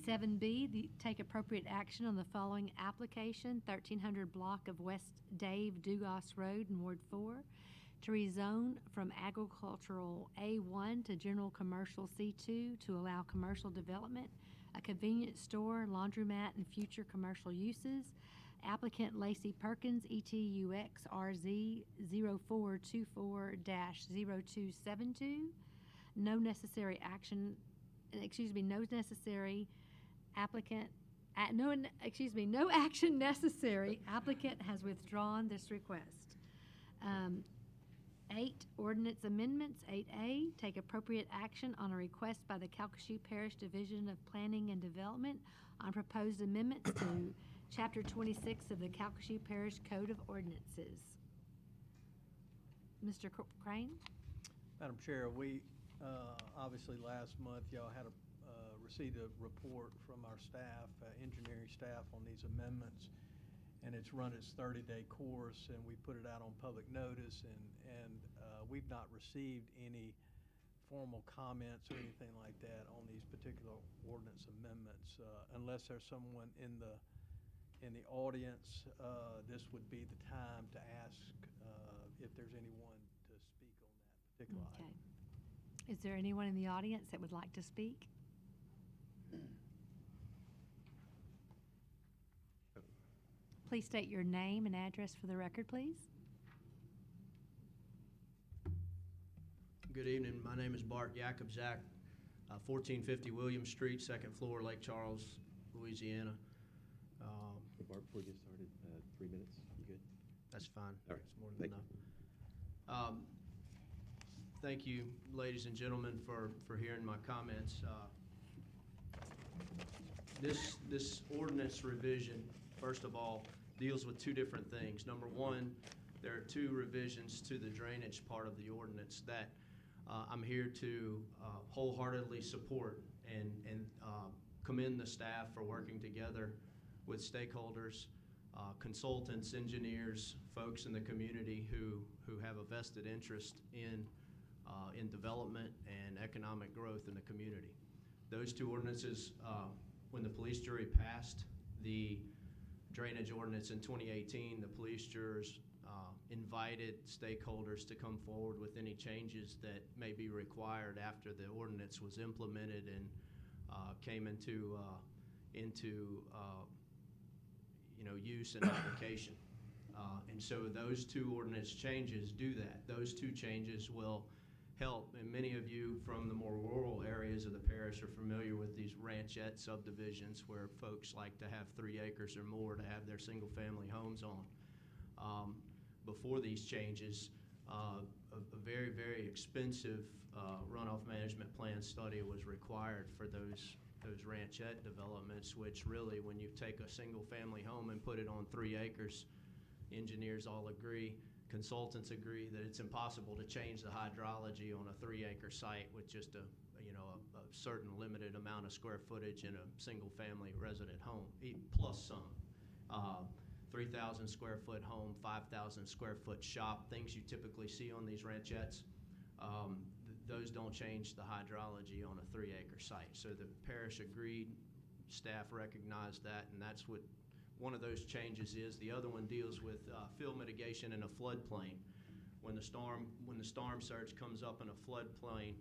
7B, take appropriate action on the following application, 1300 block of West Dave Dugas Road in Ward 4, to rezone from agricultural A1 to general commercial C2 to allow commercial development, a convenience store, laundromat, and future commercial uses. Applicant Lacey Perkins, ETUX RZ 0424-0272. No necessary action, no action necessary. Applicant has withdrawn this request. 8, ordinance amendments. 8A, take appropriate action on a request by the Calcasieu Parish Division of Planning and Development on proposed amendments to Chapter 26 of the Calcasieu Parish Code of Ordinances. Mr. Crane? Madam Chair, we, obviously last month, y'all had received a report from our staff, engineering staff on these amendments, and it's run its 30-day course, and we put it out on public notice, and we've not received any formal comments or anything like that on these particular ordinance amendments. Unless there's someone in the audience, this would be the time to ask if there's anyone to speak on that particular item. Is there anyone in the audience that would like to speak? Please state your name and address for the record, please. Good evening. My name is Bart Jakobzak, 1450 William Street, second floor, Lake Charles, Louisiana. Hey, Bart, before we get started, 3 minutes, you good? That's fine. All right. That's more than enough. Thank you, ladies and gentlemen, for hearing my comments. This ordinance revision, first of all, deals with two different things. Number one, there are two revisions to the drainage part of the ordinance that I'm here to wholeheartedly support and commend the staff for working together with stakeholders, consultants, engineers, folks in the community who have a vested interest in development and economic growth in the community. Those two ordinances, when the police jury passed the drainage ordinance in 2018, the police jurors invited stakeholders to come forward with any changes that may be required after the ordinance was implemented and came into use and application. And so those two ordinance changes do that. Those two changes will help, and many of you from the more rural areas of the parish are familiar with these ranchette subdivisions where folks like to have 3 acres or more to have their single-family homes on. Before these changes, a very, very expensive runoff management plan study was required for those ranchette developments, which really, when you take a single-family home and put it on 3 acres, engineers all agree, consultants agree that it's impossible to change the hydrology on a 3-acre site with just a certain limited amount of square footage in a single-family resident home, plus some. 3,000 square foot home, 5,000 square foot shop, things you typically see on these ranchettes. Those don't change the hydrology on a 3-acre site. So the parish agreed, staff recognized that, and that's what one of those changes is. The other one deals with fill mitigation in a floodplain. When the storm surge comes up in a floodplain,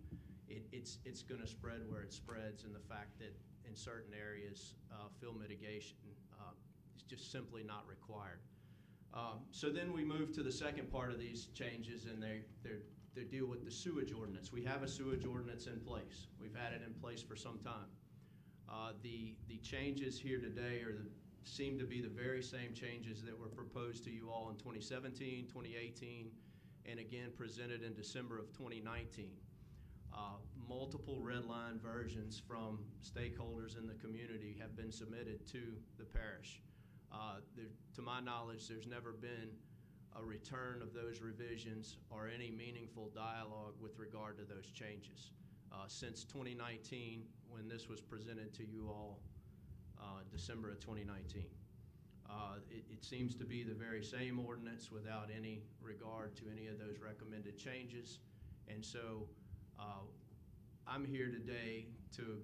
it's going to spread where it spreads, and the fact that in certain areas fill mitigation is just simply not required. So then we move to the second part of these changes, and they deal with the sewage ordinance. We have a sewage ordinance in place. We've had it in place for some time. The changes here today seem to be the very same changes that were proposed to you all in 2017, 2018, and again presented in December of 2019. Multiple red line versions from stakeholders in the community have been submitted to the parish. To my knowledge, there's never been a return of those revisions or any meaningful dialogue with regard to those changes. Since 2019, when this was presented to you all, December of 2019. It seems to be the very same ordinance without any regard to any of those recommended changes. And so I'm here today to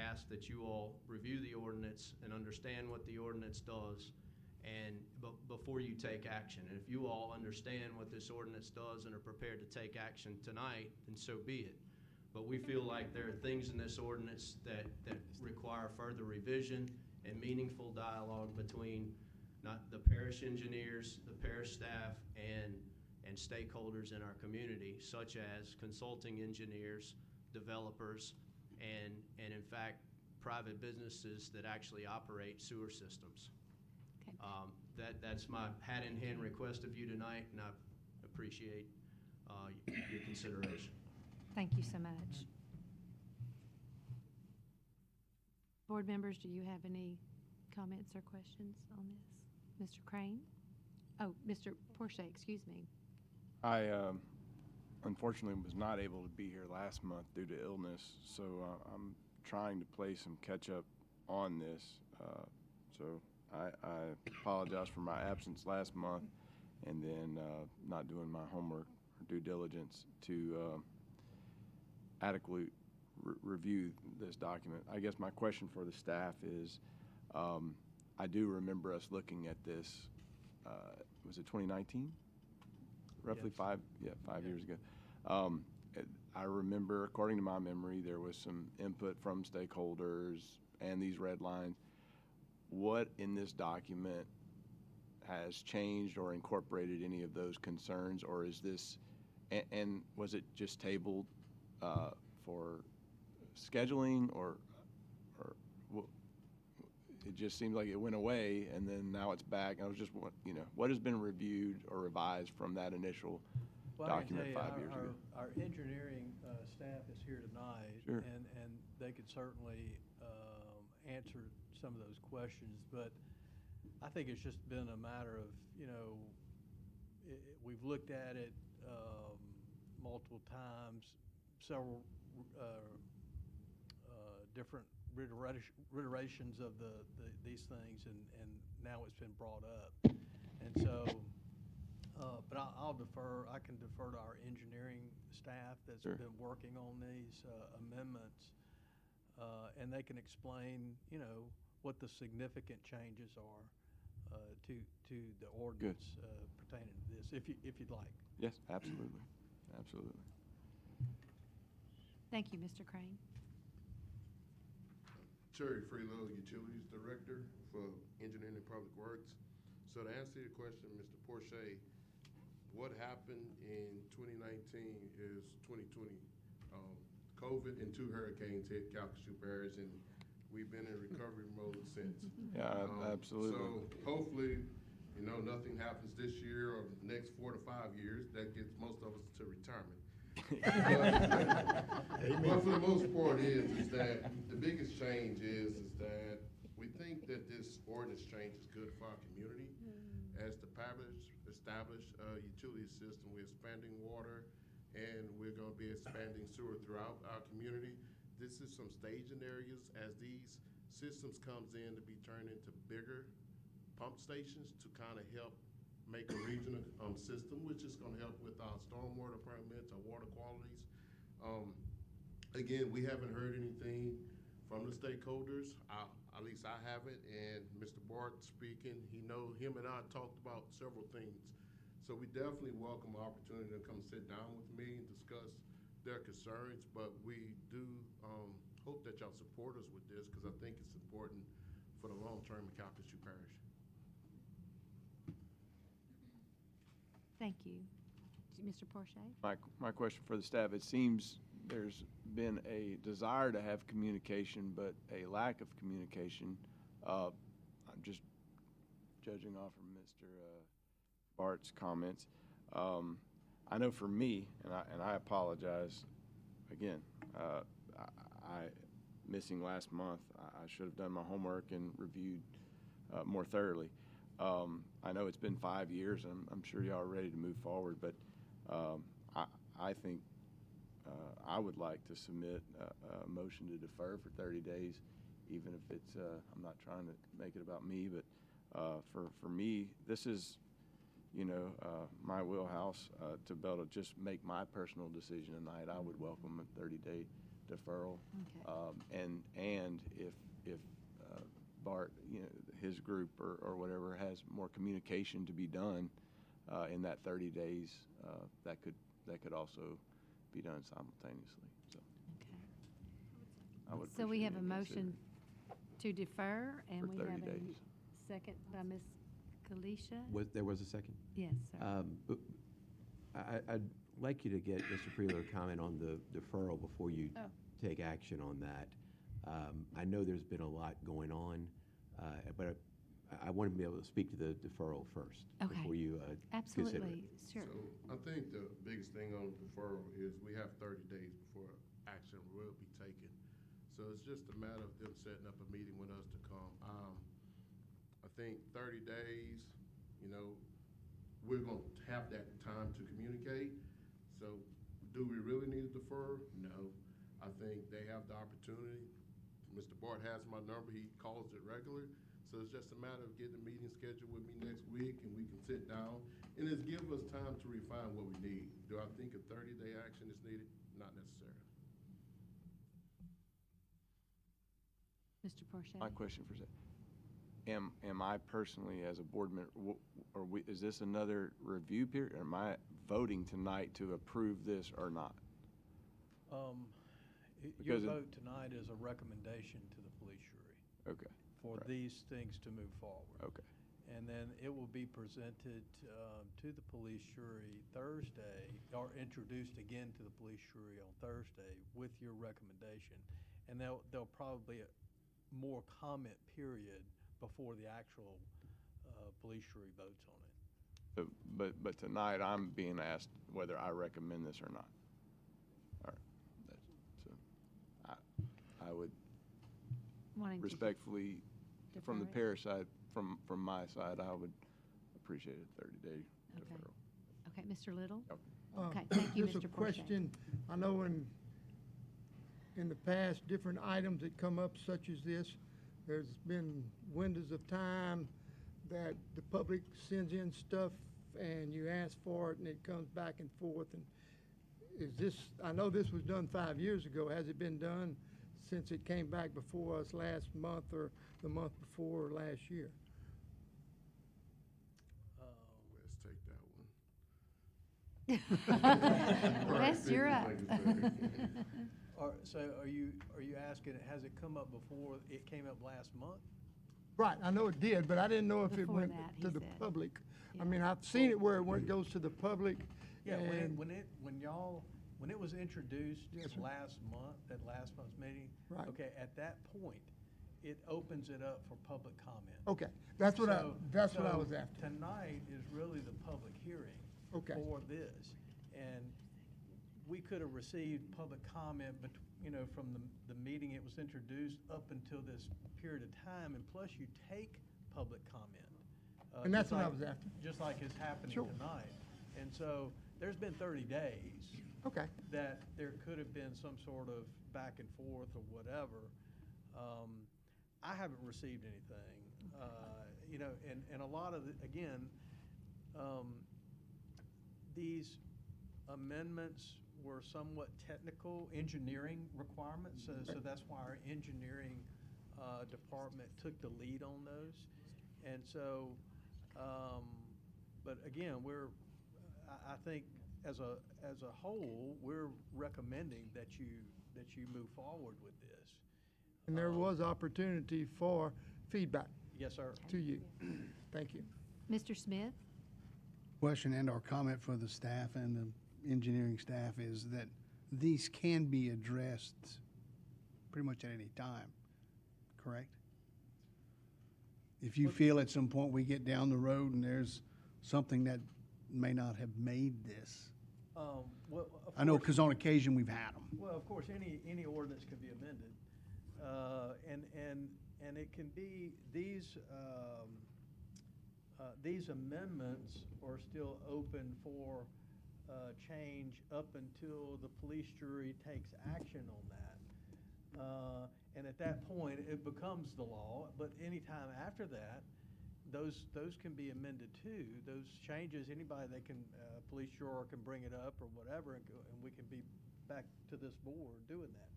ask that you all review the ordinance and understand what the ordinance does before you take action. And if you all understand what this ordinance does and are prepared to take action tonight, then so be it. But we feel like there are things in this ordinance that require further revision and meaningful dialogue between not the parish engineers, the parish staff, and stakeholders in our community, such as consulting engineers, developers, and in fact, private businesses that actually operate sewer systems. Okay. That's my hat-in-hand request of you tonight, and I appreciate your consideration. Thank you so much. Board members, do you have any comments or questions on this? Mr. Crane? Oh, Mr. Porsche, excuse me. I unfortunately was not able to be here last month due to illness, so I'm trying to play some catch-up on this. So I apologize for my absence last month and then not doing my homework or due diligence to adequately review this document. I guess my question for the staff is, I do remember us looking at this, was it 2019? Roughly Yes. 5 years ago. I remember, according to my memory, there was some input from stakeholders and these red lines. What in this document has changed or incorporated any of those concerns, or is this, and was it just tabled for scheduling, or it just seems like it went away and then now it's back? I was just, what has been reviewed or revised from that initial document 5 years ago? Our engineering staff is here tonight, Sure. and they could certainly answer some of those questions, but I think it's just been a matter of, we've looked at it multiple times, several different reiterations of these things, and now it's been brought up. And so, but I'll defer, I can defer to our engineering staff that's Sure. been working on these amendments, and they can explain, what the significant changes are to the ordinance pertaining to this, if you'd like. Yes, absolutely. Absolutely. Thank you, Mr. Crane. Terry Freelow, Utilities Director for Engineering and Public Works. So to answer your question, Mr. Porsche, what happened in 2019 is 2020. COVID and 2 hurricanes hit Calcasieu Parish, and we've been in recovery mode since. Yeah, absolutely. So hopefully, nothing happens this year or the next 4 to 5 years that gets most of us to retirement. But for the most part is that the biggest change is that we think that this ordinance change is good for our community. As the established utility system, we're expanding water, and we're going to be expanding sewer throughout our community. This is some staging areas as these systems comes in to be turned into bigger pump stations to kind of help make a regional system, which is going to help with our stormwater permits, our water qualities. Again, we haven't heard anything from the stakeholders. At least I haven't. And Mr. Bart speaking, him and I talked about several things. So we definitely welcome the opportunity to come sit down with me and discuss their concerns. But we do hope that y'all support us with this because I think it's important for the long term in Calcasieu Parish. Thank you. Mr. Porsche? My question for the staff, it seems there's been a desire to have communication, but a lack of communication. I'm just judging off from Mr. Bart's comments. I know for me, and I apologize again, I missing last month. I should have done my homework and reviewed more thoroughly. I know it's been 5 years, and I'm sure y'all are ready to move forward, but I think I would like to submit a motion to defer for 30 days, even if it's, I'm not trying to make it about me, but for me, this is, my wheelhouse to be able to just make my personal decision tonight. I would welcome a 30-day deferral. Okay. And if Bart, his group or whatever has more communication to be done in that 30 days, that could also be done simultaneously. So, I would So we appreciate have a you motion to defer, and For we 30 have days. a second by Ms. Kalisha. There was a second? Yes, sir. I'd like you to get Mr. Preeler to comment on the deferral before you Oh. take action on that. I know there's been a lot going on, but I want to be able to speak to the deferral first Okay. before you consider it. Absolutely, sure. So I think the biggest thing on deferral is we have 30 days before action will be taken. So it's just a matter of them setting up a meeting with us to come. I think 30 days, we're going to have that time to communicate. So do we really need to defer? No. I think they have the opportunity. Mr. Bart has my number. He calls it regular. So it's just a matter of getting a meeting scheduled with me next week, and we can sit down. And it's give us time to refine what we need. Do I think a 30-day action is needed? Not necessarily. Mr. Porsche? My question for Zach. Am I personally, as a board member, is this another review period? Or am I voting tonight to approve this or not? Your Because it- vote tonight is a recommendation to the police jury Okay. for Right. these things to move forward. Okay. And then it will be presented to the police jury Thursday, or introduced again to the police jury on Thursday with your recommendation. And there'll probably a more comment period before the actual police jury votes on it. But tonight, I'm being asked whether I recommend this or not. All right. So I would Wanting to respectfully, from the defer it? parish side, from my side, I would appreciate a 30-day deferral. Okay, Mr. Little? Okay. Okay, thank you, Just Mr. a Porsche. question. I know in the past, different items that come up such as this, there's been windows of time that the public sends in stuff and you ask for it and it comes back and forth. And is this, I know this was done 5 years ago. Has it been done since it came back before us last month or the month before last year? Let's take that one. Wes, you're up. So are you asking, has it come up before it came up last month? Right, I know it did, but I didn't know if it Before went that, he to the said. public. Yeah. I mean, I've seen it where it goes to the public. Yeah, and when it was introduced Yes, sir. last month, at last month's meeting. Right. Okay, at that point, it opens it up for public comment. Okay, that's what I So was after. Tonight is really the public hearing Okay. for this. And we could have received public comment, but, from the meeting it was introduced up until this period of time, and plus you take public comment. And that's just what I like- was after. Just like is happening Sure. tonight. And so there's been 30 days Okay, that there could have been some sort of back and forth or whatever. I haven't received anything. know, and a lot of, again, these amendments were somewhat technical engineering requirements, so that's why our engineering department took the lead on those. And so, but again, I think as a whole, we're recommending that you move forward with this. And there was opportunity for feedback. Yes, sir. To you. Thank you. Mr. Smith? Question and or comment for the staff and the engineering staff is that these can be addressed pretty much at any time, correct? If you feel at some point we get down the road and there's something that may not have made this. Well, I know, course- because on occasion we've had them. Well, of course, any ordinance can be amended, and it can be these amendments are still open for change up until the police jury takes action on that, and at that point it becomes the law. But anytime after that, those can be amended too. Those changes, anybody they can police juror can bring it up or whatever, and we can be back to this board doing that.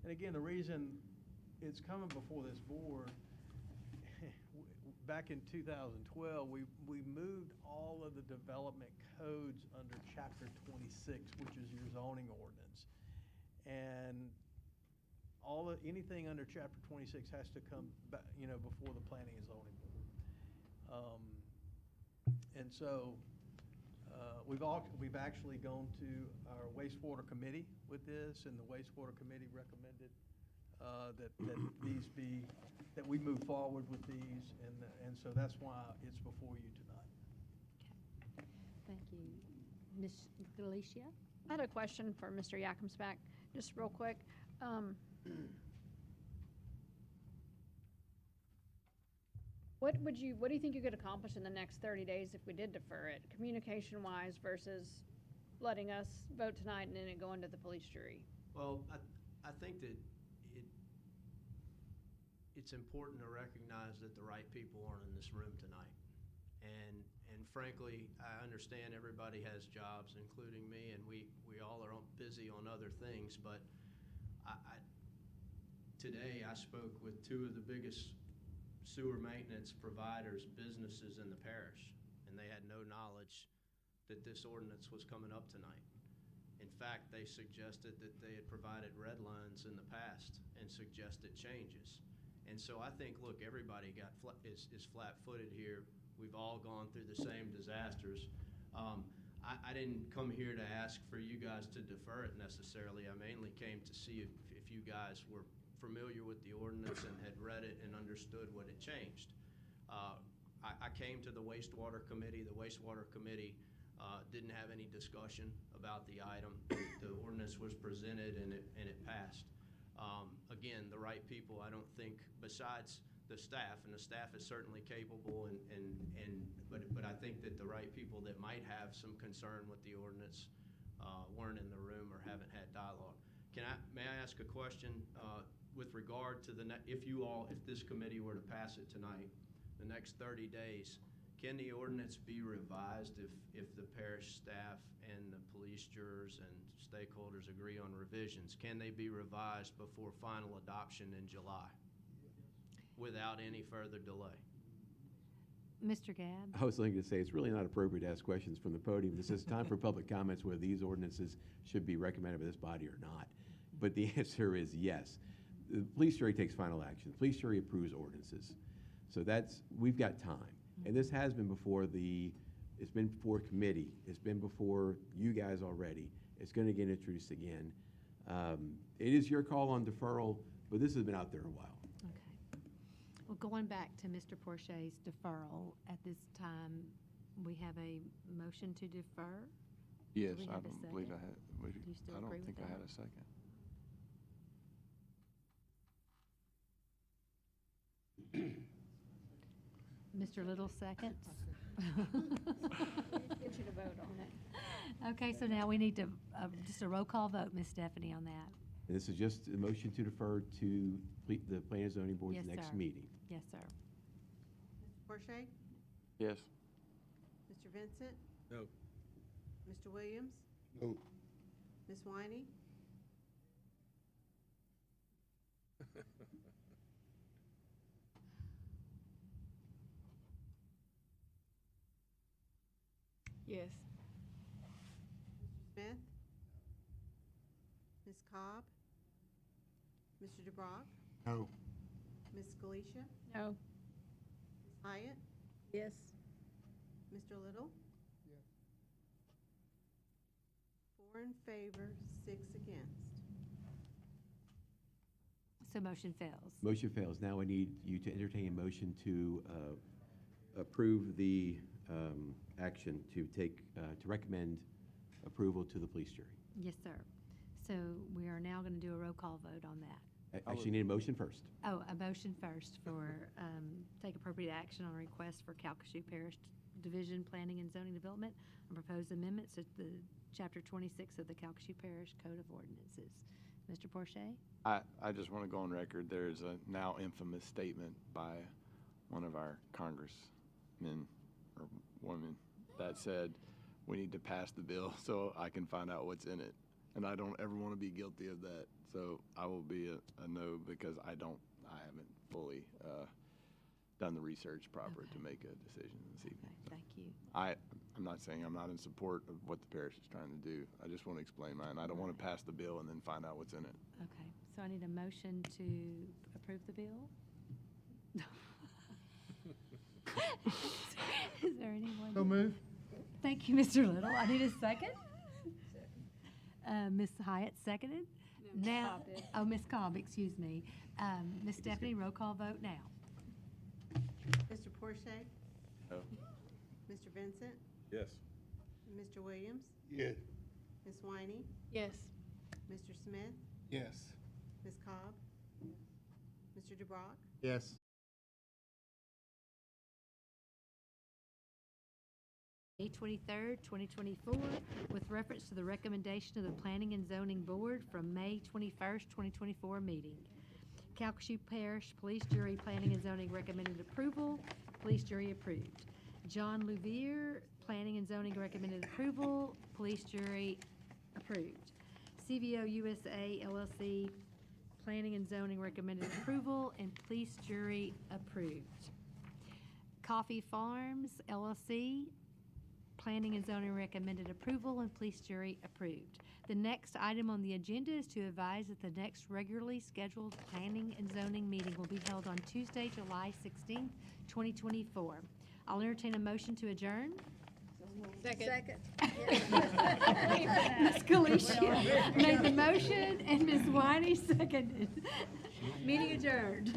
And again, the reason it's coming before this board, back in 2012, we moved all of the development codes under Chapter 26, which is your zoning ordinance, and anything under Chapter 26 has to come back, before the planning and zoning board. And so we've actually gone to our wastewater committee with this, and the wastewater committee recommended that we move forward with these, and so that's why it's before you tonight. Thank you. Ms. Galicia? I had a question for Mr. Yakimsback, just real quick. What do you think you could accomplish in the next 30 days if we did defer it, communication-wise versus letting us vote tonight and then it going to the police jury? Well, I think that it's important to recognize that the right people aren't in this room tonight. And frankly, I understand everybody has jobs, including me, and we all are busy on other things, but today I spoke with two of the biggest sewer maintenance providers, businesses in the parish, and they had no knowledge that this ordinance was coming up tonight. In fact, they suggested that they had provided red lines in the past and suggested changes. And so I think, look, everybody is flat-footed here. We've all gone through the same disasters. I didn't come here to ask for you guys to defer it necessarily. I mainly came to see if you guys were familiar with the ordinance and had read it and understood what had changed. I came to the wastewater committee. The wastewater committee didn't have any discussion about the item. The ordinance was presented and it passed. Again, the right people, I don't think, besides the staff, and the staff is certainly capable, but I think that the right people that might have some concern with the ordinance weren't in the room or haven't had dialogue. May I ask a question with regard to if this committee were to pass it tonight, the next 30 days, can the ordinance be revised if the parish staff and the police jurors and stakeholders agree on revisions? Can they be revised before final adoption in July without any further delay? Mr. Gabb? I was going to say, it's really not appropriate to ask questions from the podium. This is time for public comments whether these ordinances should be recommended by this body or not. But the answer is yes. The police jury takes final action. The police jury approves ordinances. So we've got time. And this has been it's been before committee. It's been before you guys already. It's going to get introduced again. It is your call on deferral, but this has been out there a while. Okay. Well, going back to Mr. Porche's deferral, at this time, we have a motion to defer? Yes, Do we I have a don't believe I second? had, Do you still I don't agree with think I that? had a second. Mr. Little seconds? Get you to vote on it. Okay, so now we need to, just a roll call vote, Ms. Stephanie, on that. And this is just a motion to defer to the Planning and Zoning Board's Yes, next sir. meeting. Yes, sir. Porsche? Yes. Mr. Vincent? No. Mr. Williams? No. Ms. Winey? Yes. Smith? Ms. Cobb? Mr. DeBrock? No. Ms. Galicia? No. Ms. Hyatt? Yes. Mr. Little? Yes. 4 in favor, 6 against. So motion fails. Motion fails. Now I need you to entertain a motion to approve the action to recommend approval to the police jury. Yes, sir. So we are now going to do a roll call vote on that. Actually, need a motion first. Oh, a motion first for, take appropriate action on a request for Calcasieu Parish Division Planning and Zoning Development and proposed amendments to the Chapter 26 of the Calcasieu Parish Code of Ordinances. Mr. Porche? I just want to go on record. There's a now infamous statement by one of our congressmen or women that said we need to pass the bill so I can find out what's in it. And I don't ever want to be guilty of that. So I will be a no because I haven't fully done the research proper to make a decision this evening. Okay, thank you. I'm not saying I'm not in support of what the parish is trying to do. I just want to explain mine. I don't want to pass the bill and then find out what's in it. Okay, so I need a motion to approve the bill? Is there anyone? So move. Thank you, Mr. Little. I need a second. Ms. Hyatt seconded? Ms. Now, Cobb did. oh, Ms. Cobb, excuse me. Ms. Stephanie, roll call vote now. Mr. Porsche? No. Mr. Vincent? Yes. Mr. Williams? Yes. Ms. Winey? Yes. Mr. Smith? Yes. Ms. Cobb? Mr. DeBrock? Yes. May 23rd, 2024, with reference to the recommendation of the Planning and Zoning Board from May 21st, 2024 meeting. Calcasieu Parish Police Jury Planning and Zoning recommended approval. Police jury approved. John Louvier, Planning and Zoning recommended approval. Police jury approved. CVO USA LLC, Planning and Zoning recommended approval, and police jury approved. Coffee Farms LLC, Planning and Zoning recommended approval, and police jury approved. The next item on the agenda is to advise that the next regularly scheduled Planning and Zoning meeting will be held on Tuesday, July 16th, 2024. I'll entertain a motion to adjourn. Second. Ms. Galicia made the motion, and Ms. Winey seconded. Meeting adjourned.